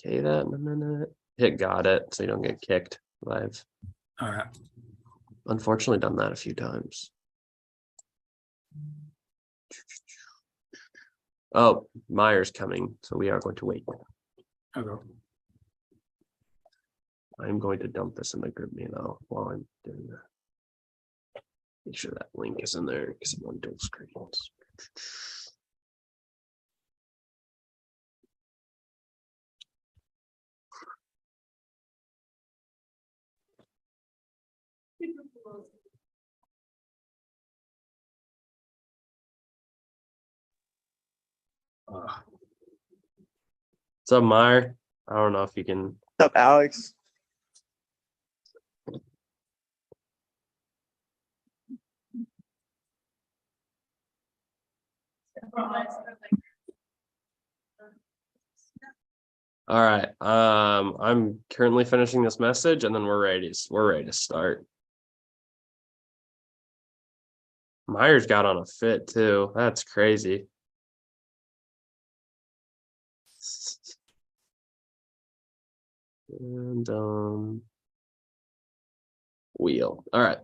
okay that in a minute. Hit got it, so you don't get kicked live. All right. Unfortunately done that a few times. Oh, Meyer's coming, so we are going to wait. Okay. I'm going to dump this in the group now while I'm doing that. Make sure that link is in there because I'm on dual screens. What's up, Meyer? I don't know if you can. What's up, Alex? All right. I'm currently finishing this message, and then we're ready to start. Myers got on a fit too. That's crazy. And wheel. All right.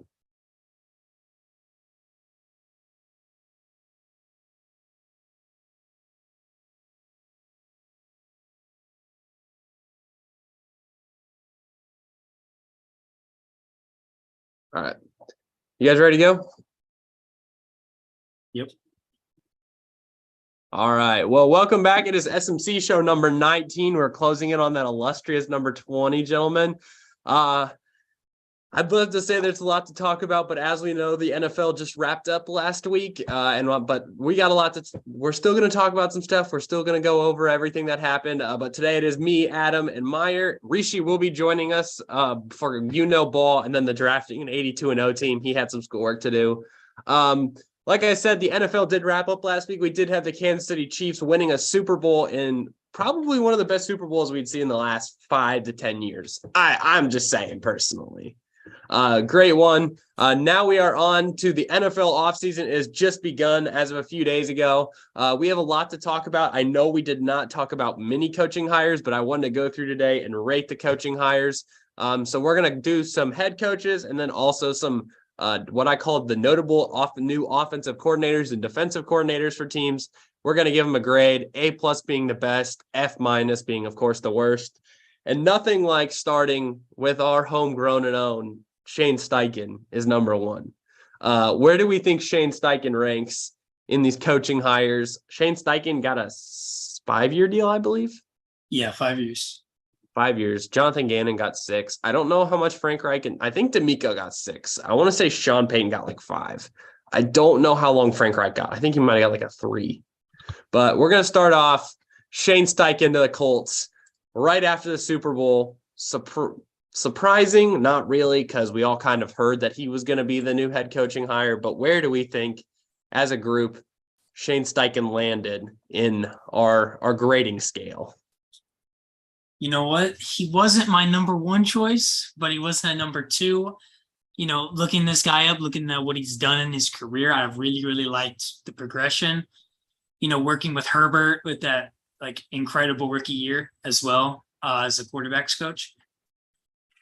All right. You guys ready to go? Yep. All right. Well, welcome back. It is SMC show number 19. We're closing in on that illustrious number 20, gentlemen. I'd love to say there's a lot to talk about, but as we know, the NFL just wrapped up last week, but we got a lot we're still going to talk about some stuff. We're still going to go over everything that happened, but today it is me, Adam, and Meyer. Rishi will be joining us for ball, and then the drafting an 82-0 team. He had some schoolwork to do. Like I said, the NFL did wrap up last week. We did have the Kansas City Chiefs winning a Super Bowl in probably one of the best Super Bowls we'd seen in the last 5 to 10 years. I'm just saying personally. Great one. Now we are on to the NFL offseason. It has just begun as of a few days ago. We have a lot to talk about. I know we did not talk about many coaching hires, but I wanted to go through today and rate the coaching hires. So we're going to do some head coaches and then also some what I called the notable new offensive coordinators and defensive coordinators for teams. We're going to give them a grade, A+ being the best, F- being, of course, the worst. And nothing like starting with our homegrown and own Shane Steichen is number one. Where do we think Shane Steichen ranks in these coaching hires? Shane Steichen got a 5-year deal, I believe. Yeah, 5 years. 5 years. Jonathan Gannon got 6. I don't know how much Frank Reich I think D'Amico got 6. I want to say Sean Payton got like 5. I don't know how long Frank Reich got. I think he might have got like a 3. But we're going to start off Shane Steichen to the Colts right after the Super Bowl. Surprising, not really, because we all kind of heard that he was going to be the new head coaching hire. But where do we think, as a group, Shane Steichen landed in our grading scale? You know what? He wasn't my number one choice, but he was my number 2. You know, looking this guy up, looking at what he's done in his career, I've really, really liked the progression. You know, working with Herbert with that like incredible rookie year as well as a quarterbacks coach,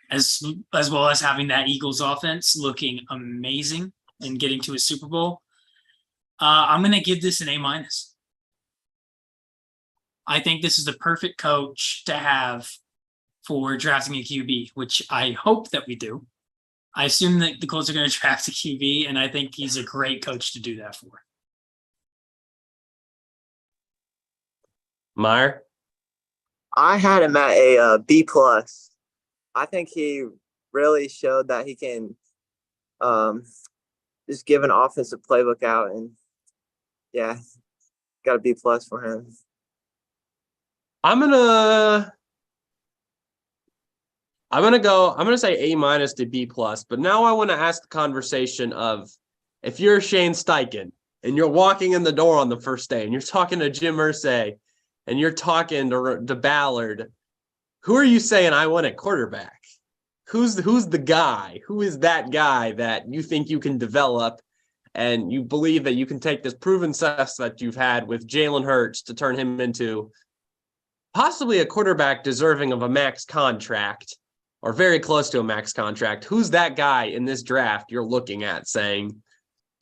as well as having that Eagles offense looking amazing and getting to a Super Bowl. I'm going to give this an A-. I think this is the perfect coach to have for drafting a QB, which I hope that we do. I assume that the Colts are going to draft a QB, and I think he's a great coach to do that for. Meyer? I had him at a B+. I think he really showed that he can just give an offensive playbook out, and yeah, got a B+ for him. I'm gonna say A- to B+, but now I want to ask the conversation of, if you're Shane Steichen and you're walking in the door on the first day and you're talking to Jim Irsay and you're talking to Ballard, who are you saying I want at quarterback? Who's the guy? Who is that guy that you think you can develop and you believe that you can take this proven success that you've had with Jalen Hurts to turn him into possibly a quarterback deserving of a max contract or very close to a max contract. Who's that guy in this draft you're looking at saying,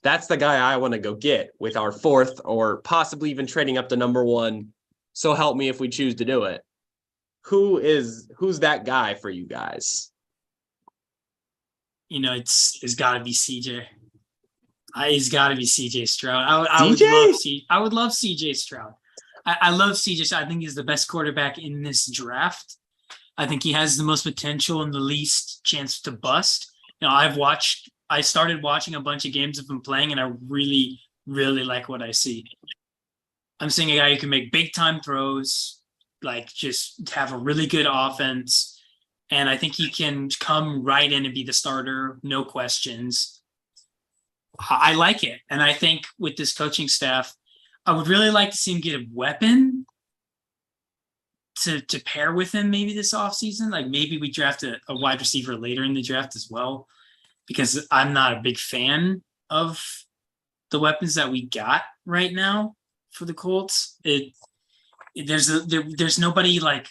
that's the guy I want to go get with our fourth or possibly even trading up to number one? So help me if we choose to do it. Who's that guy for you guys? It's got to be CJ. He's got to be CJ Stroud. I would love CJ Stroud. I love CJ Stroud. I think he's the best quarterback in this draft. I think he has the most potential and the least chance to bust. I started watching a bunch of games of him playing, and I really, really like what I see. I'm seeing a guy who can make big time throws, like just have a really good offense. And I think he can come right in and be the starter, no questions. I like it. And I think with this coaching staff, I would really like to see him get a weapon to pair with him maybe this offseason. Like maybe we draft a wide receiver later in the draft as well, because I'm not a big fan of the weapons that we got right now for the Colts. There's nobody like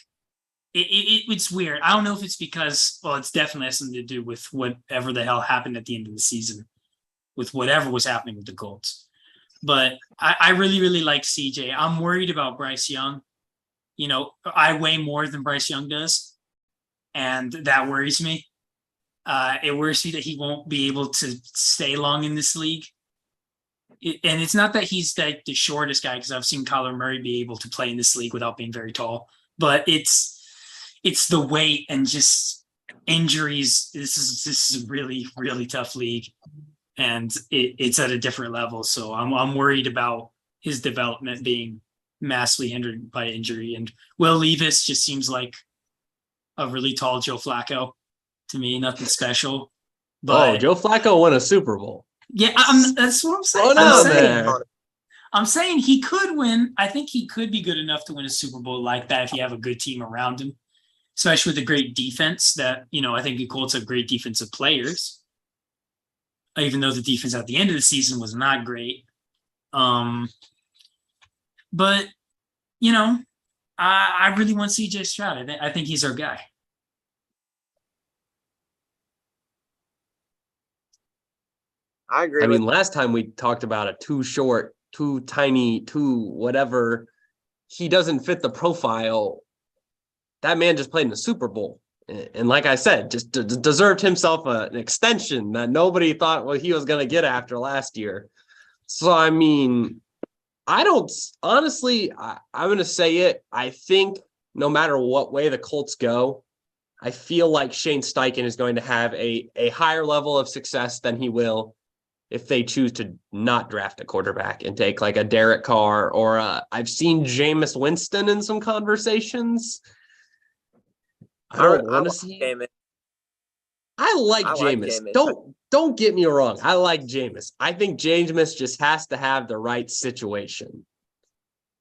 it's weird. I don't know if it's because, well, it's definitely has something to do with whatever the hell happened at the end of the season with whatever was happening with the Colts. But I really, really like CJ. I'm worried about Bryce Young. I weigh more than Bryce Young does, and that worries me. It worries me that he won't be able to stay long in this league. And it's not that he's like the shortest guy, because I've seen Kyler Murray be able to play in this league without being very tall. But it's the weight and just injuries. This is a really, really tough league, and it's at a different level. So I'm worried about his development being massively hindered by injury. And Will Levis just seems like a really tall Joe Flacco to me. Nothing special. But Joe Flacco won a Super Bowl. Yeah, that's what I'm saying. I'm saying he could win. I think he could be good enough to win a Super Bowl like that if you have a good team around him, especially with a great defense that, I think the Colts have great defensive players, even though the defense at the end of the season was not great. But, I really want CJ Stroud. I think he's our guy. I agree. I mean, last time we talked about a too short, too tiny, too whatever. He doesn't fit the profile. That man just played in the Super Bowl. And like I said, just deserved himself an extension that nobody thought he was going to get after last year. So, I mean, I'm going to say it. I think no matter what way the Colts go, I feel like Shane Steichen is going to have a higher level of success than he will if they choose to not draft a quarterback and take like a Derek Carr or I've seen Jameis Winston in some conversations. I don't want to see Jameis. I like Jameis. Don't get me wrong. I like Jameis. I think Jameis just has to have the right situation.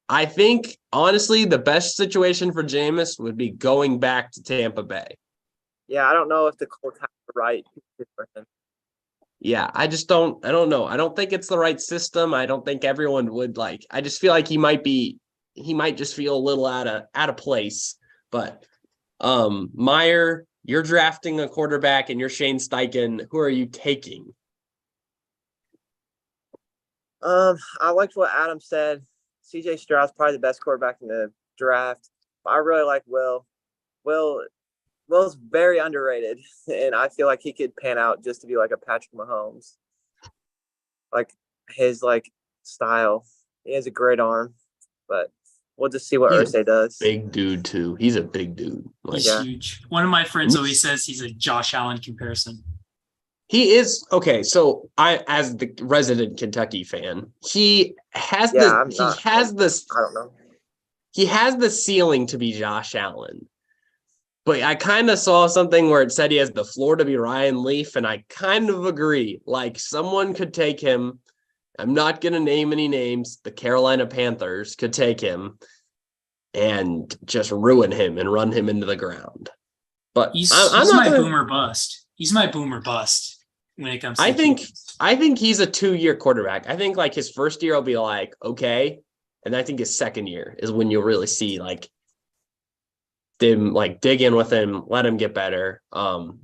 I think, honestly, the best situation for Jameis would be going back to Tampa Bay. Yeah, I don't know if the Colts have the right for him. Yeah, I don't know. I don't think it's the right system. I don't think everyone would like. I just feel like he might just feel a little out of place. But Meyer, you're drafting a quarterback and you're Shane Steichen. Who are you taking? I liked what Adam said. CJ Stroud's probably the best quarterback in the draft. I really like Will. Will's very underrated, and I feel like he could pan out just to be like a Patrick Mahomes. Like his style. He has a great arm, but we'll just see what Irsay does. Big dude too. He's a big dude. He's huge. One of my friends always says he's a Josh Allen comparison. He is okay. So as the resident Kentucky fan, he has this. I don't know. He has the ceiling to be Josh Allen. But I kind of saw something where it said he has the floor to be Ryan Leaf, and I kind of agree. Like, someone could take him. I'm not going to name any names. The Carolina Panthers could take him and just ruin him and run him into the ground. But he's my boomer bust. He's my boomer bust when it comes to I think he's a 2-year quarterback. I think, his first year will be okay. And I think his second year is when you'll really see, dig in with him, let him get better.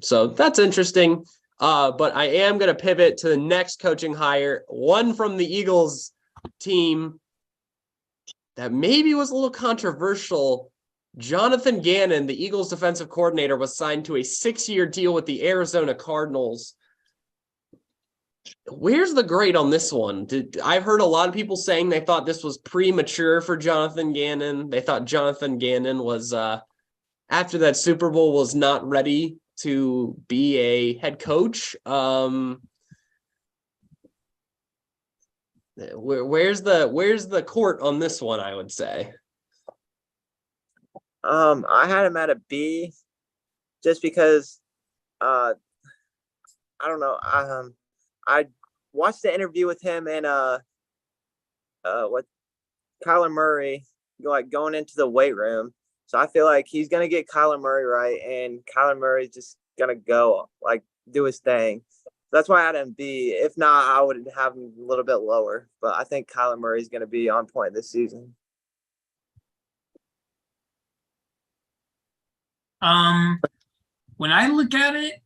So that's interesting. But I am going to pivot to the next coaching hire, one from the Eagles team that maybe was a little controversial. Jonathan Gannon, the Eagles defensive coordinator, was signed to a 6-year deal with the Arizona Cardinals. Where's the grade on this one? I've heard a lot of people saying they thought this was premature for Jonathan Gannon. They thought Jonathan Gannon was, after that Super Bowl, was not ready to be a head coach. Where's the court on this one, I would say? I had him at a B just because I don't know. I watched the interview with him and what Kyler Murray, going into the weight room. So I feel like he's gonna get Kyler Murray right, and Kyler Murray's just gonna go do his thing. That's why I had him B. If not, I would have him a little bit lower. But I think Kyler Murray's gonna be on point this season. When I look at it,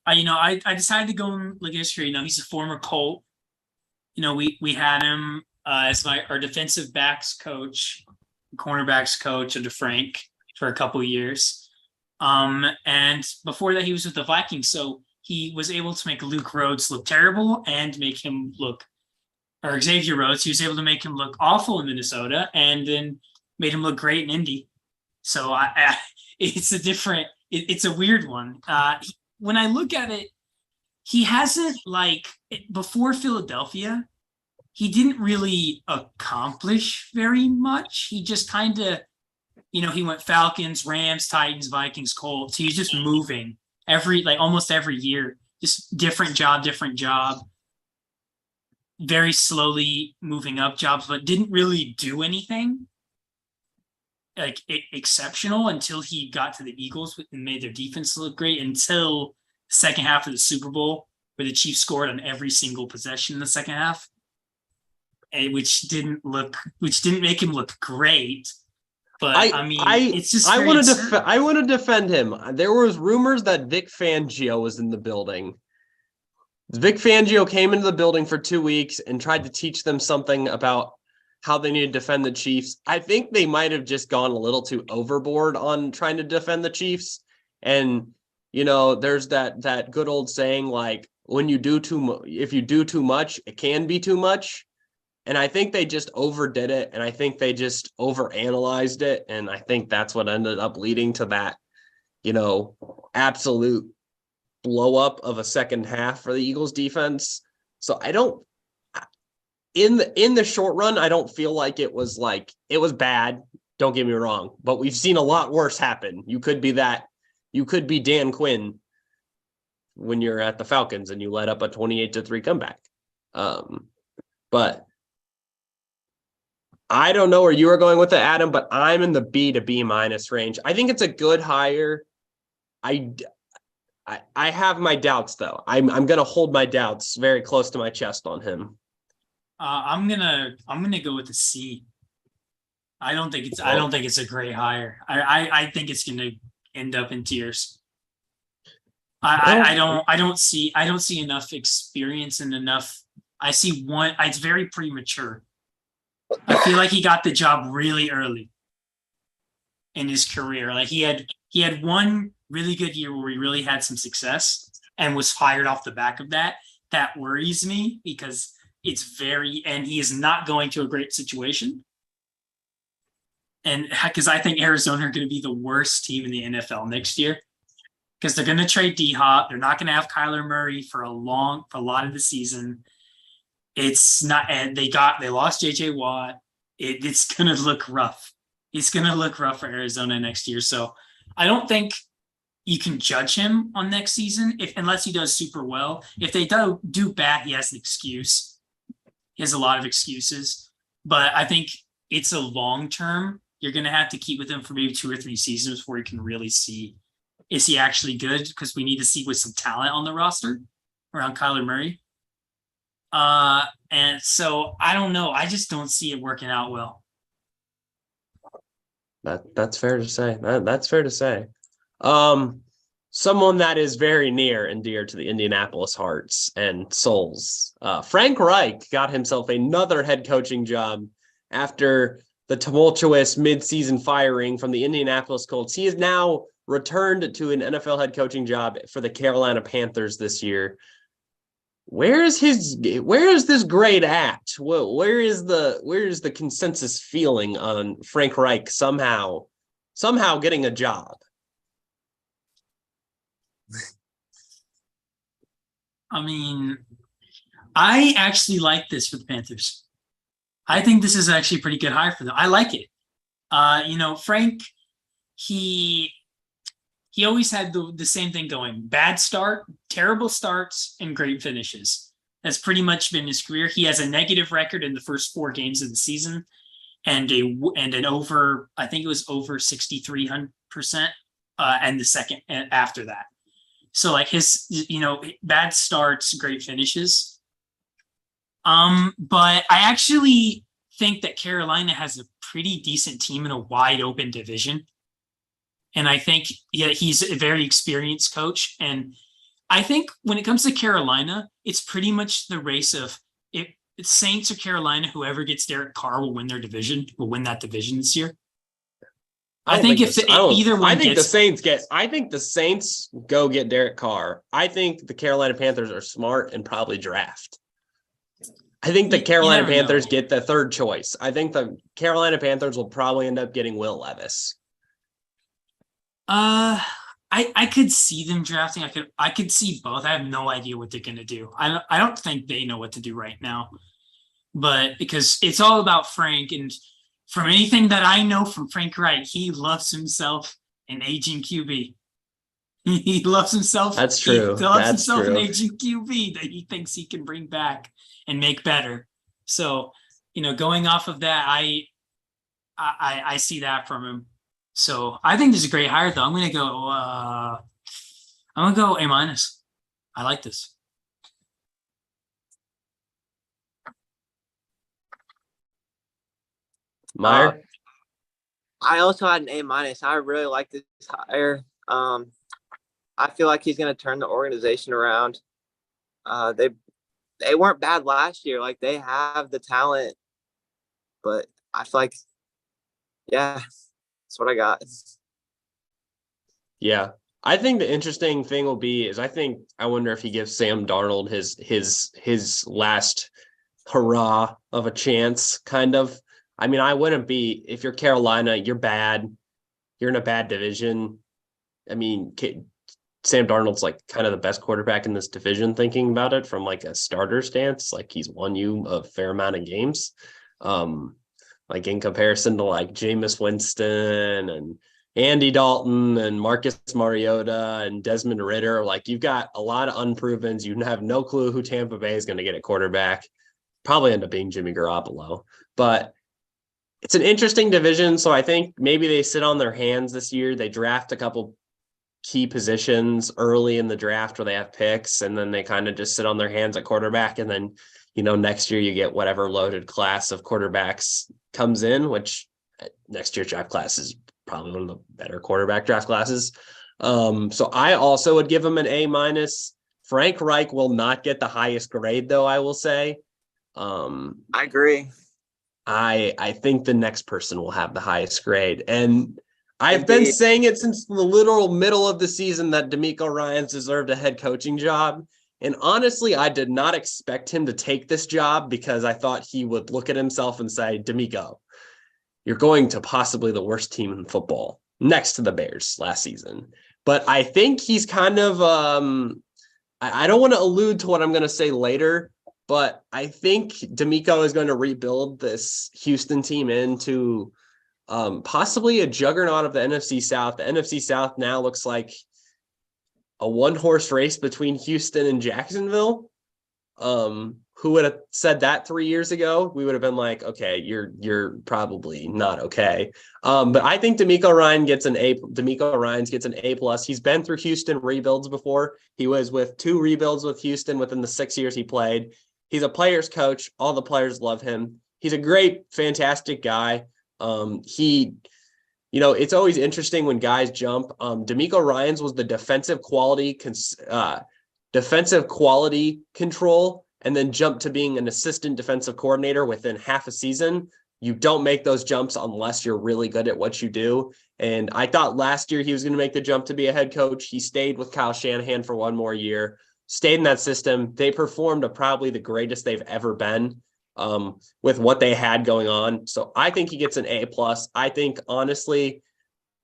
I decided to go and look at history. He's a former Colt. We had him as our defensive backs coach, cornerbacks coach under Frank for a couple of years. And before that, he was with the Vikings. So he was able to make Luke Rhodes look terrible and make him look, or Xavier Rhodes, he was able to make him look awful in Minnesota and then made him look great in Indy. So it's a weird one. When I look at it, he hasn't, before Philadelphia, he didn't really accomplish very much. He just kind of, he went Falcons, Rams, Titans, Vikings, Colts. He's just moving almost every year, just different job, very slowly moving up jobs, but didn't really do anything exceptional until he got to the Eagles and made their defense look great until the second half of the Super Bowl, where the Chiefs scored on every single possession in the second half, which didn't make him look great. But it's just I want to defend him. There was rumors that Vic Fangio was in the building. Vic Fangio came into the building for 2 weeks and tried to teach them something about how they need to defend the Chiefs. I think they might have just gone a little too overboard on trying to defend the Chiefs. And, there's that good old saying, when you do if you do too much, it can be too much. And I think they just overdid it. And I think they just overanalyzed it. And I think that's what ended up leading to that, absolute blow up of a second half for the Eagles defense. So in the short run, I don't feel like it was bad. Don't get me wrong, but we've seen a lot worse happen. You could be Dan Quinn when you're at the Falcons and you let up a 28-3 comeback. But I don't know where you are going with it, Adam, but I'm in the B to B- range. I think it's a good hire. I have my doubts though. I'm going to hold my doubts very close to my chest on him. I'm gonna go with a C. I don't think it's a great hire. I think it's gonna end up in tears. I don't see enough experience and enough. I see one. It's very premature. I feel like he got the job really early in his career. He had one really good year where he really had some success and was fired off the back of that. That worries me because and he is not going to a great situation. And because I think Arizona are going to be the worst team in the NFL next year because they're going to trade D-Hop. They're not going to have Kyler Murray for a lot of the season. It's not, and they lost JJ Watt. It's going to look rough. It's going to look rough for Arizona next year. So I don't think you can judge him on next season unless he does super well. If they do bad, he has an excuse. He has a lot of excuses, but I think it's a long term. You're going to have to keep with him for maybe 2 or 3 seasons before you can really see, is he actually good? Because we need to see with some talent on the roster around Kyler Murray. And so I don't know. I just don't see it working out well. That's fair to say. That's fair to say. Someone that is very near and dear to the Indianapolis hearts and souls. Frank Reich got himself another head coaching job after the tumultuous midseason firing from the Indianapolis Colts. He has now returned to an NFL head coaching job for the Carolina Panthers this year. Where is this grade at? Where is the consensus feeling on Frank Reich somehow getting a job? I mean, I actually like this for the Panthers. I think this is actually a pretty good hire for them. I like it. Frank, he always had the same thing going: bad start, terrible starts, and great finishes. That's pretty much been his career. He has a negative record in the first 4 games of the season, and an over, I think it was over 6,300%, and the second after that. So like his, bad starts, great finishes. But I actually think that Carolina has a pretty decent team in a wide open division. And I think he's a very experienced coach. And I think when it comes to Carolina, it's pretty much the race of it's Saints or Carolina. Whoever gets Derek Carr will win that division this year. I think the Saints go get Derek Carr. I think the Carolina Panthers are smart and probably draft. I think the Carolina Panthers get the third choice. I think the Carolina Panthers will probably end up getting Will Levis. I could see them drafting. I could see both. I have no idea what they're gonna do. I don't think they know what to do right now. But because it's all about Frank, and from anything that I know from Frank Reich, he loves himself an aging QB. He loves himself. That's true. He loves himself an aging QB that he thinks he can bring back and make better. So, going off of that, I see that from him. So I think this is a great hire, though. I'm gonna go A-. I like this. Meyer? I also had an A-. I really like this hire. I feel like he's going to turn the organization around. They weren't bad last year. Like, they have the talent, but I feel like, yeah, that's what I got. Yeah. I think the interesting thing will be is I wonder if he gives Sam Darnold his last hurrah of a chance, kind of. I mean, I wouldn't be, if you're Carolina, you're bad. You're in a bad division. I mean, Sam Darnold's like kind of the best quarterback in this division, thinking about it from like a starter stance. Like, he's won you a fair amount of games. Like in comparison to like Jameis Winston and Andy Dalton and Marcus Mariota and Desmond Ridder. Like, you've got a lot of unprovens. You have no clue who Tampa Bay is going to get at quarterback. Probably end up being Jimmy Garoppolo. But it's an interesting division, so I think maybe they sit on their hands this year. They draft a couple key positions early in the draft where they have picks, and then they kind of just sit on their hands at quarterback. And then, next year you get whatever loaded class of quarterbacks comes in, which next year's draft class is probably one of the better quarterback draft classes. So I also would give him an A-. Frank Reich will not get the highest grade, though, I will say. I agree. I think the next person will have the highest grade. And I've been saying it since the literal middle of the season that DeMeco Ryans deserved a head coaching job. And honestly, I did not expect him to take this job because I thought he would look at himself and say, DeMeco, you're going to possibly the worst team in football next to the Bears last season. But I think he's kind of, I don't want to allude to what I'm going to say later, but I think DeMeco is going to rebuild this Houston team into possibly a juggernaut of the NFC South. The NFC South now looks like a one-horse race between Houston and Jacksonville. Who would have said that 3 years ago? We would have been like, okay, you're probably not okay. But I think DeMeco Ryans gets an A+. He's been through Houston rebuilds before. He was with 2 rebuilds with Houston within the 6 years he played. He's a player's coach. All the players love him. He's a great, fantastic guy. He it's always interesting when guys jump. D'Amico Ryans was the defensive quality control, and then jumped to being an assistant defensive coordinator within half a season. You don't make those jumps unless you're really good at what you do. And I thought last year he was going to make the jump to be a head coach. He stayed with Kyle Shanahan for one more year, stayed in that system. They performed probably the greatest they've ever been with what they had going on. So I think he gets an A+. I think, honestly,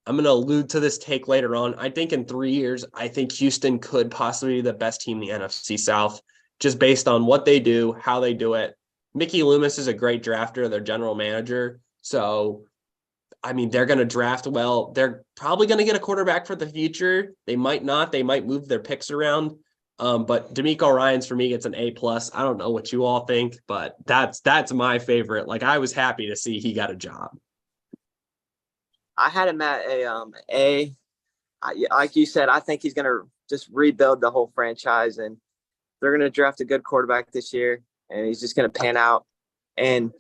I'm going to allude to this take later on. I think in 3 years, I think Houston could possibly be the best team in the NFC South, just based on what they do, how they do it. Mickey Loomis is a great drafter, their general manager. So, I mean, they're going to draft well. They're probably going to get a quarterback for the future. They might not. They might move their picks around. But D'Amico Ryans for me gets an A+. I don't know what you all think, but that's my favorite. Like, I was happy to see he got a job. I had him at A. Like you said, I think he's going to just rebuild the whole franchise, and they're going to draft a good quarterback this year, and he's just going to pan out. And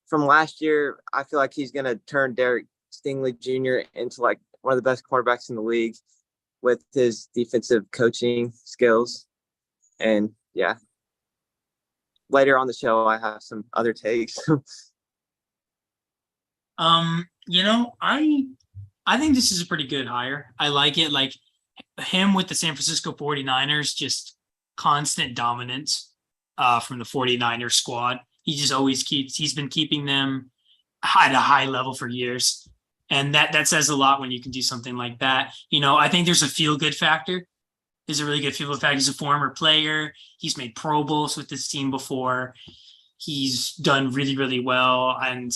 from last year, I feel like he's going to turn Derek Stingley Jr. into like one of the best quarterbacks in the league with his defensive coaching skills. And yeah, later on the show, I have some other takes. I think this is a pretty good hire. I like it. Like him with the San Francisco 49ers, just constant dominance from the 49ers squad. He's been keeping them at a high level for years. And that says a lot when you can do something like that. I think there's a feel-good factor. There's a really good feel-good factor. He's a former player. He's made Pro Bowls with this team before. He's done really, really well. And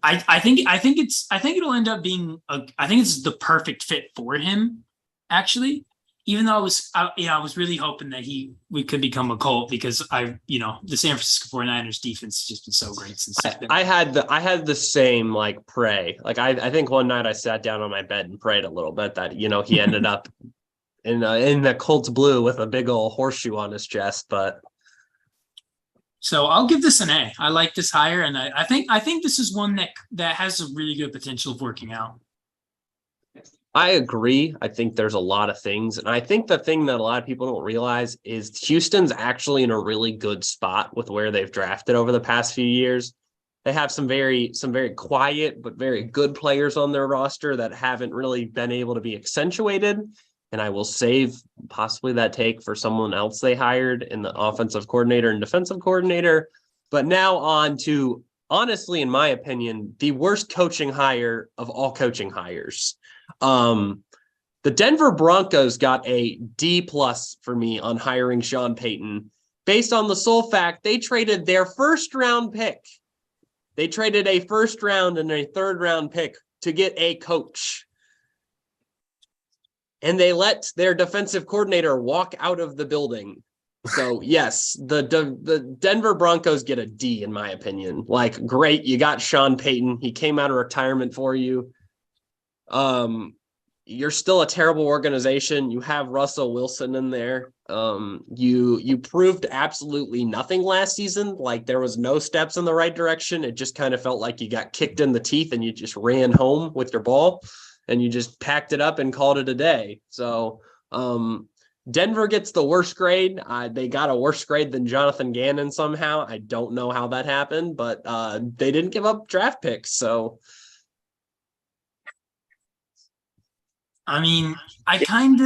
I think it'll end up being I think it's the perfect fit for him, actually. Even though I was really hoping that we could become a cult, because the San Francisco 49ers defense has just been so great since I had the same like pray. Like I think one night I sat down on my bed and prayed a little bit that he ended up in the Colts blue with a big old horseshoe on his chest. But so I'll give this an A. I like this hire, and I think this is one that has a really good potential of working out. I agree. I think there's a lot of things. And I think the thing that a lot of people don't realize is Houston's actually in a really good spot with where they've drafted over the past few years. They have some very quiet but very good players on their roster that haven't really been able to be accentuated. And I will save possibly that take for someone else they hired in the offensive coordinator and defensive coordinator. But now on to, honestly, in my opinion, the worst coaching hire of all coaching hires. The Denver Broncos got a D+ for me on hiring Sean Payton, based on the sole fact they traded their first round pick. They traded a first round and a third round pick to get a coach. And they let their defensive coordinator walk out of the building. So yes, the Denver Broncos get a D in my opinion. Like, great, you got Sean Payton. He came out of retirement for you. You're still a terrible organization. You have Russell Wilson in there. You proved absolutely nothing last season. Like, there was no steps in the right direction. It just kind of felt like you got kicked in the teeth and you just ran home with your ball and you just packed it up and called it a day. So, Denver gets the worst grade. They got a worse grade than Jonathan Gannon somehow. I don't know how that happened, but they didn't give up draft picks. So, I mean, I think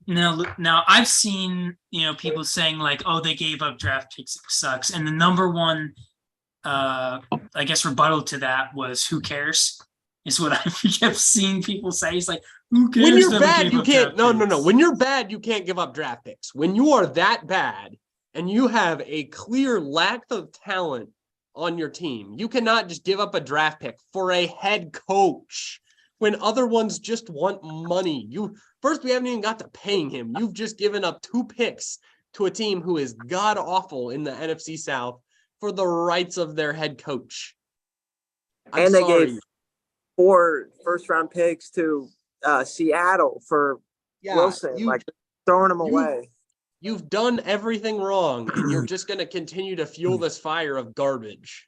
now I've seen, people saying like, oh, they gave up draft picks, it sucks. And the number one, I guess, rebuttal to that was, who cares? Is what I kept seeing people say. It's like, who cares? When you're bad, you can't. No. When you're bad, you can't give up draft picks. When you are that bad and you have a clear lack of talent on your team, you cannot just give up a draft pick for a head coach when other ones just want money. We haven't even got to paying him. You've just given up 2 picks to a team who is god awful in the NFC South for the rights of their head coach. They gave 4 first-round picks to Seattle for Wilson, throwing him away. You've done everything wrong, and you're just going to continue to fuel this fire of garbage.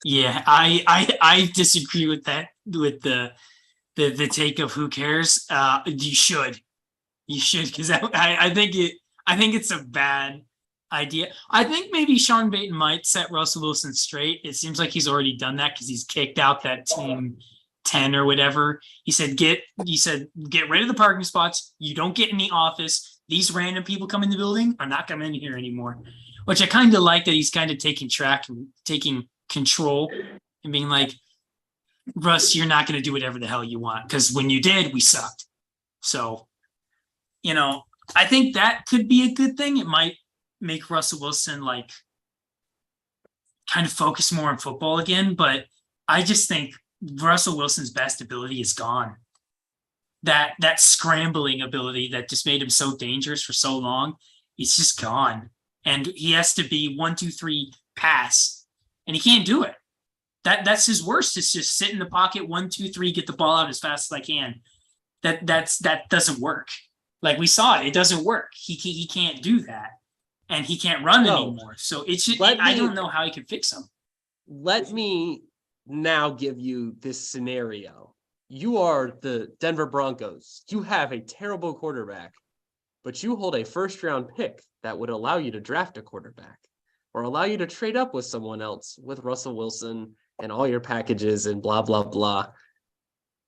Yeah, I disagree with that, with the take of who cares. You should, because I think it's a bad idea. I think maybe Sean Payton might set Russell Wilson straight. It seems like he's already done that because he's kicked out that team 10 or whatever. He said get rid of the parking spots. You don't get in the office. These random people come in the building are not coming in here anymore. Which I kind of like, that he's kind of taking track and taking control and being like, Russ, you're not going to do whatever the hell you want, because when you did, we sucked. So, I think that could be a good thing. It might make Russell Wilson like kind of focus more on football again. But I just think Russell Wilson's best ability is gone. That scrambling ability that just made him so dangerous for so long, it's just gone. And he has to be 1, 2, 3 pass, and he can't do it. That's his worst. It's just sit in the pocket, 1, 2, 3, get the ball out as fast as I can. That doesn't work. Like we saw it doesn't work. He can't do that, and he can't run anymore. So I don't know how he can fix him. Let me now give you this scenario. You are the Denver Broncos. You have a terrible quarterback, but you hold a first-round pick that would allow you to draft a quarterback or allow you to trade up with someone else with Russell Wilson and all your packages and blah, blah, blah.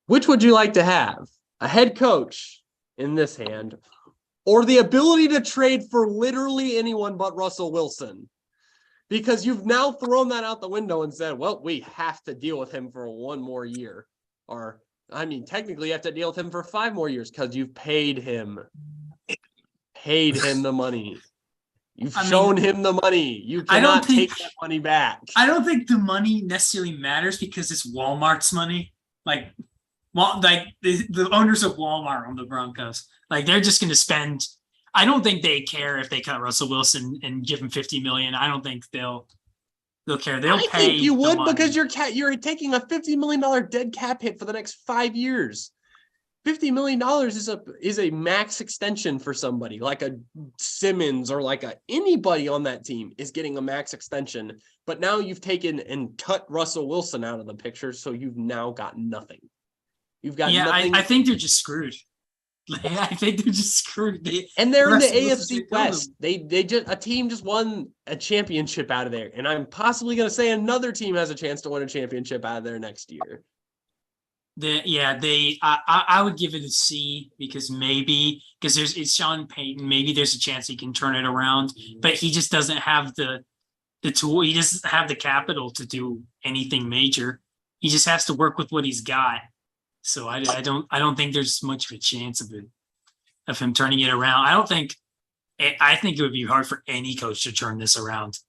Which would you like to have? A head coach in this hand, or the ability to trade for literally anyone but Russell Wilson? Because you've now thrown that out the window and said, well, we have to deal with him for 1 more year. Or, technically you have to deal with him for 5 more years because you've paid him the money. You've shown him the money. You cannot take that money back. I don't think the money necessarily matters because it's Walmart's money. Like the owners of Walmart on the Broncos, like they're just going to spend. I don't think they care if they cut Russell Wilson and give him $50 million. I don't think they'll care. They'll pay. I think you would, because you're taking a $50 million dead cap hit for the next 5 years. $50 million is a max extension for somebody like a Simmons or like anybody on that team is getting a max extension. But now you've taken and cut Russell Wilson out of the picture, so you've now got nothing. You've got nothing. I think they're just screwed. I think they're just screwed. They're in the AFC West. A team just won a championship out of there, and I'm possibly going to say another team has a chance to win a championship out of there next year. I would give it a C because it's Sean Payton. Maybe there's a chance he can turn it around, but he just doesn't have the tool. He doesn't have the capital to do anything major. He just has to work with what he's got. So I don't think there's much of a chance of him turning it around. I think it would be hard for any coach to turn this around.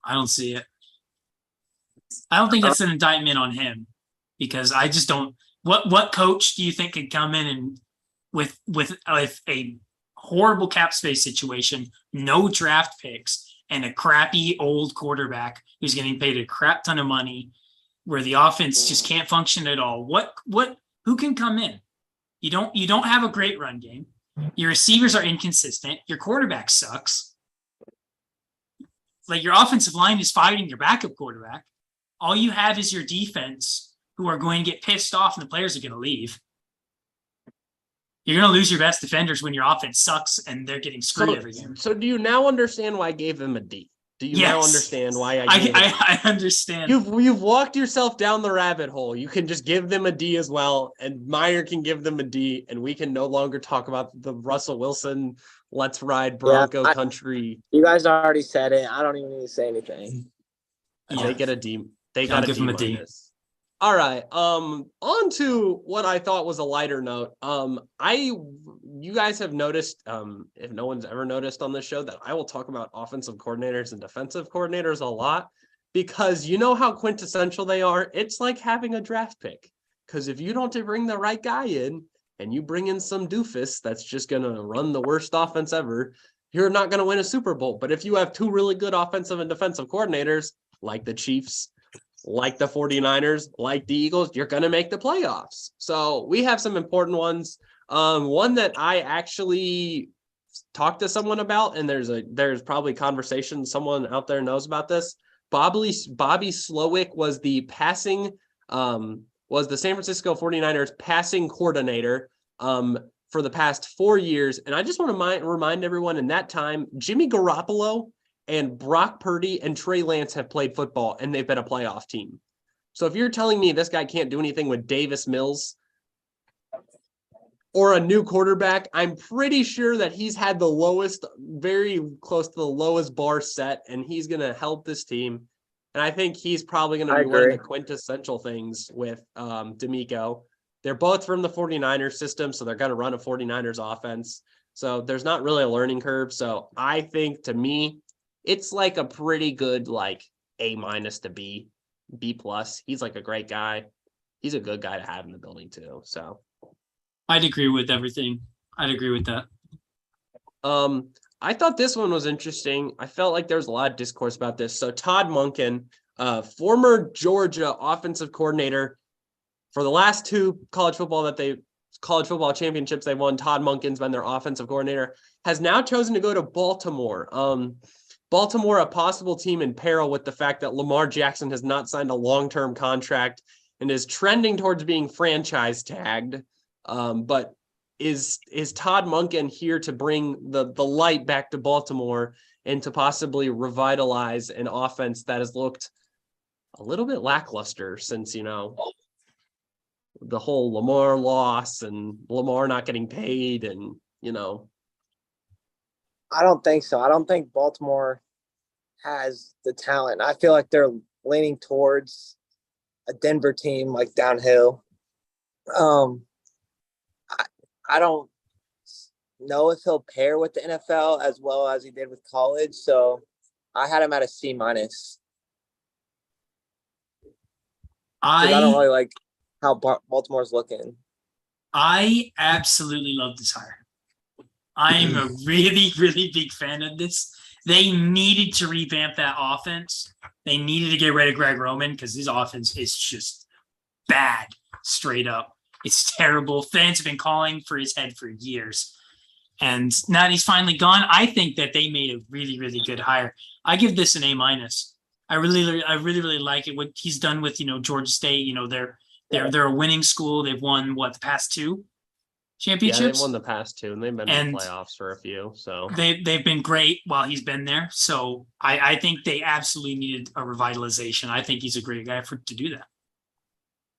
I don't see it. I don't think that's an indictment on him, because I just don't. What coach do you think could come in and with a horrible cap space situation, no draft picks, and a crappy old quarterback who's getting paid a crap ton of money, where the offense just can't function at all? Who can come in? You don't have a great run game. Your receivers are inconsistent. Your quarterback sucks. Like, your offensive line is fighting your backup quarterback. All you have is your defense, who are going to get pissed off, and the players are going to leave. You're going to lose your best defenders when your offense sucks and they're getting screwed every game. So do you now understand why I gave them a D? Do you now understand why I understand. You've walked yourself down the rabbit hole. You can just give them a D as well, and Meyer can give them a D, and we can no longer talk about the Russell Wilson let's ride Bronco country. You guys already said it. I don't even need to say anything. They get a D. They got a D. All right. On to what I thought was a lighter note. You guys have noticed, if no one's ever noticed on this show, that I will talk about offensive coordinators and defensive coordinators a lot, because you know how quintessential they are. It's like having a draft pick, because if you don't bring the right guy in and you bring in some doofus that's just going to run the worst offense ever, you're not going to win a Super Bowl. But if you have 2 really good offensive and defensive coordinators, like the Chiefs, like the 49ers, like the Eagles, you're going to make the playoffs. So we have some important ones. One that I actually talked to someone about, and there's probably conversation someone out there knows about this. Bobby Slowick was the San Francisco 49ers passing coordinator for the past 4 years. And I just want to remind everyone, in that time, Jimmy Garoppolo and Brock Purdy and Trey Lance have played football, and they've been a playoff team. So if you're telling me this guy can't do anything with Davis Mills or a new quarterback, I'm pretty sure that he's had the lowest, very close to the lowest bar set, and he's going to help this team. And I think he's probably going to be one of the quintessential things with D'Amico. They're both from the 49ers system, so they're going to run a 49ers offense. So there's not really a learning curve. So I think, to me, it's like a pretty good, like, A- to B+. He's like a great guy. He's a good guy to have in the building too. So I'd agree with everything. I'd agree with that. I thought this one was interesting. I felt like there was a lot of discourse about this. So Todd Monken, former Georgia offensive coordinator, for the last two college football championships they won, Todd Monken's been their offensive coordinator, has now chosen to go to Baltimore. Baltimore, a possible team in peril with the fact that Lamar Jackson has not signed a long-term contract and is trending towards being franchise tagged. But is Todd Monken here to bring the light back to Baltimore and to possibly revitalize an offense that has looked a little bit lackluster since, the whole Lamar loss and Lamar not getting paid and, I don't think so. I don't think Baltimore has the talent. I feel like they're leaning towards a Denver team, like downhill. I don't know if he'll pair with the NFL as well as he did with college, so I had him at a C-. I don't really like how Baltimore's looking. I absolutely love this hire. I'm a really, really big fan of this. They needed to revamp that offense. They needed to get rid of Greg Roman because his offense is just bad, straight up. It's terrible. Fans have been calling for his head for years. And now that he's finally gone, I think that they made a really, really good hire. I give this an A-. I really like it. What he's done with, Georgia State, they're a winning school. They've won the past two championships. Yeah, they've won the past two, and they've been in the playoffs for a few. So they've been great while he's been there. So I think they absolutely needed a revitalization. I think he's a great guy to do that.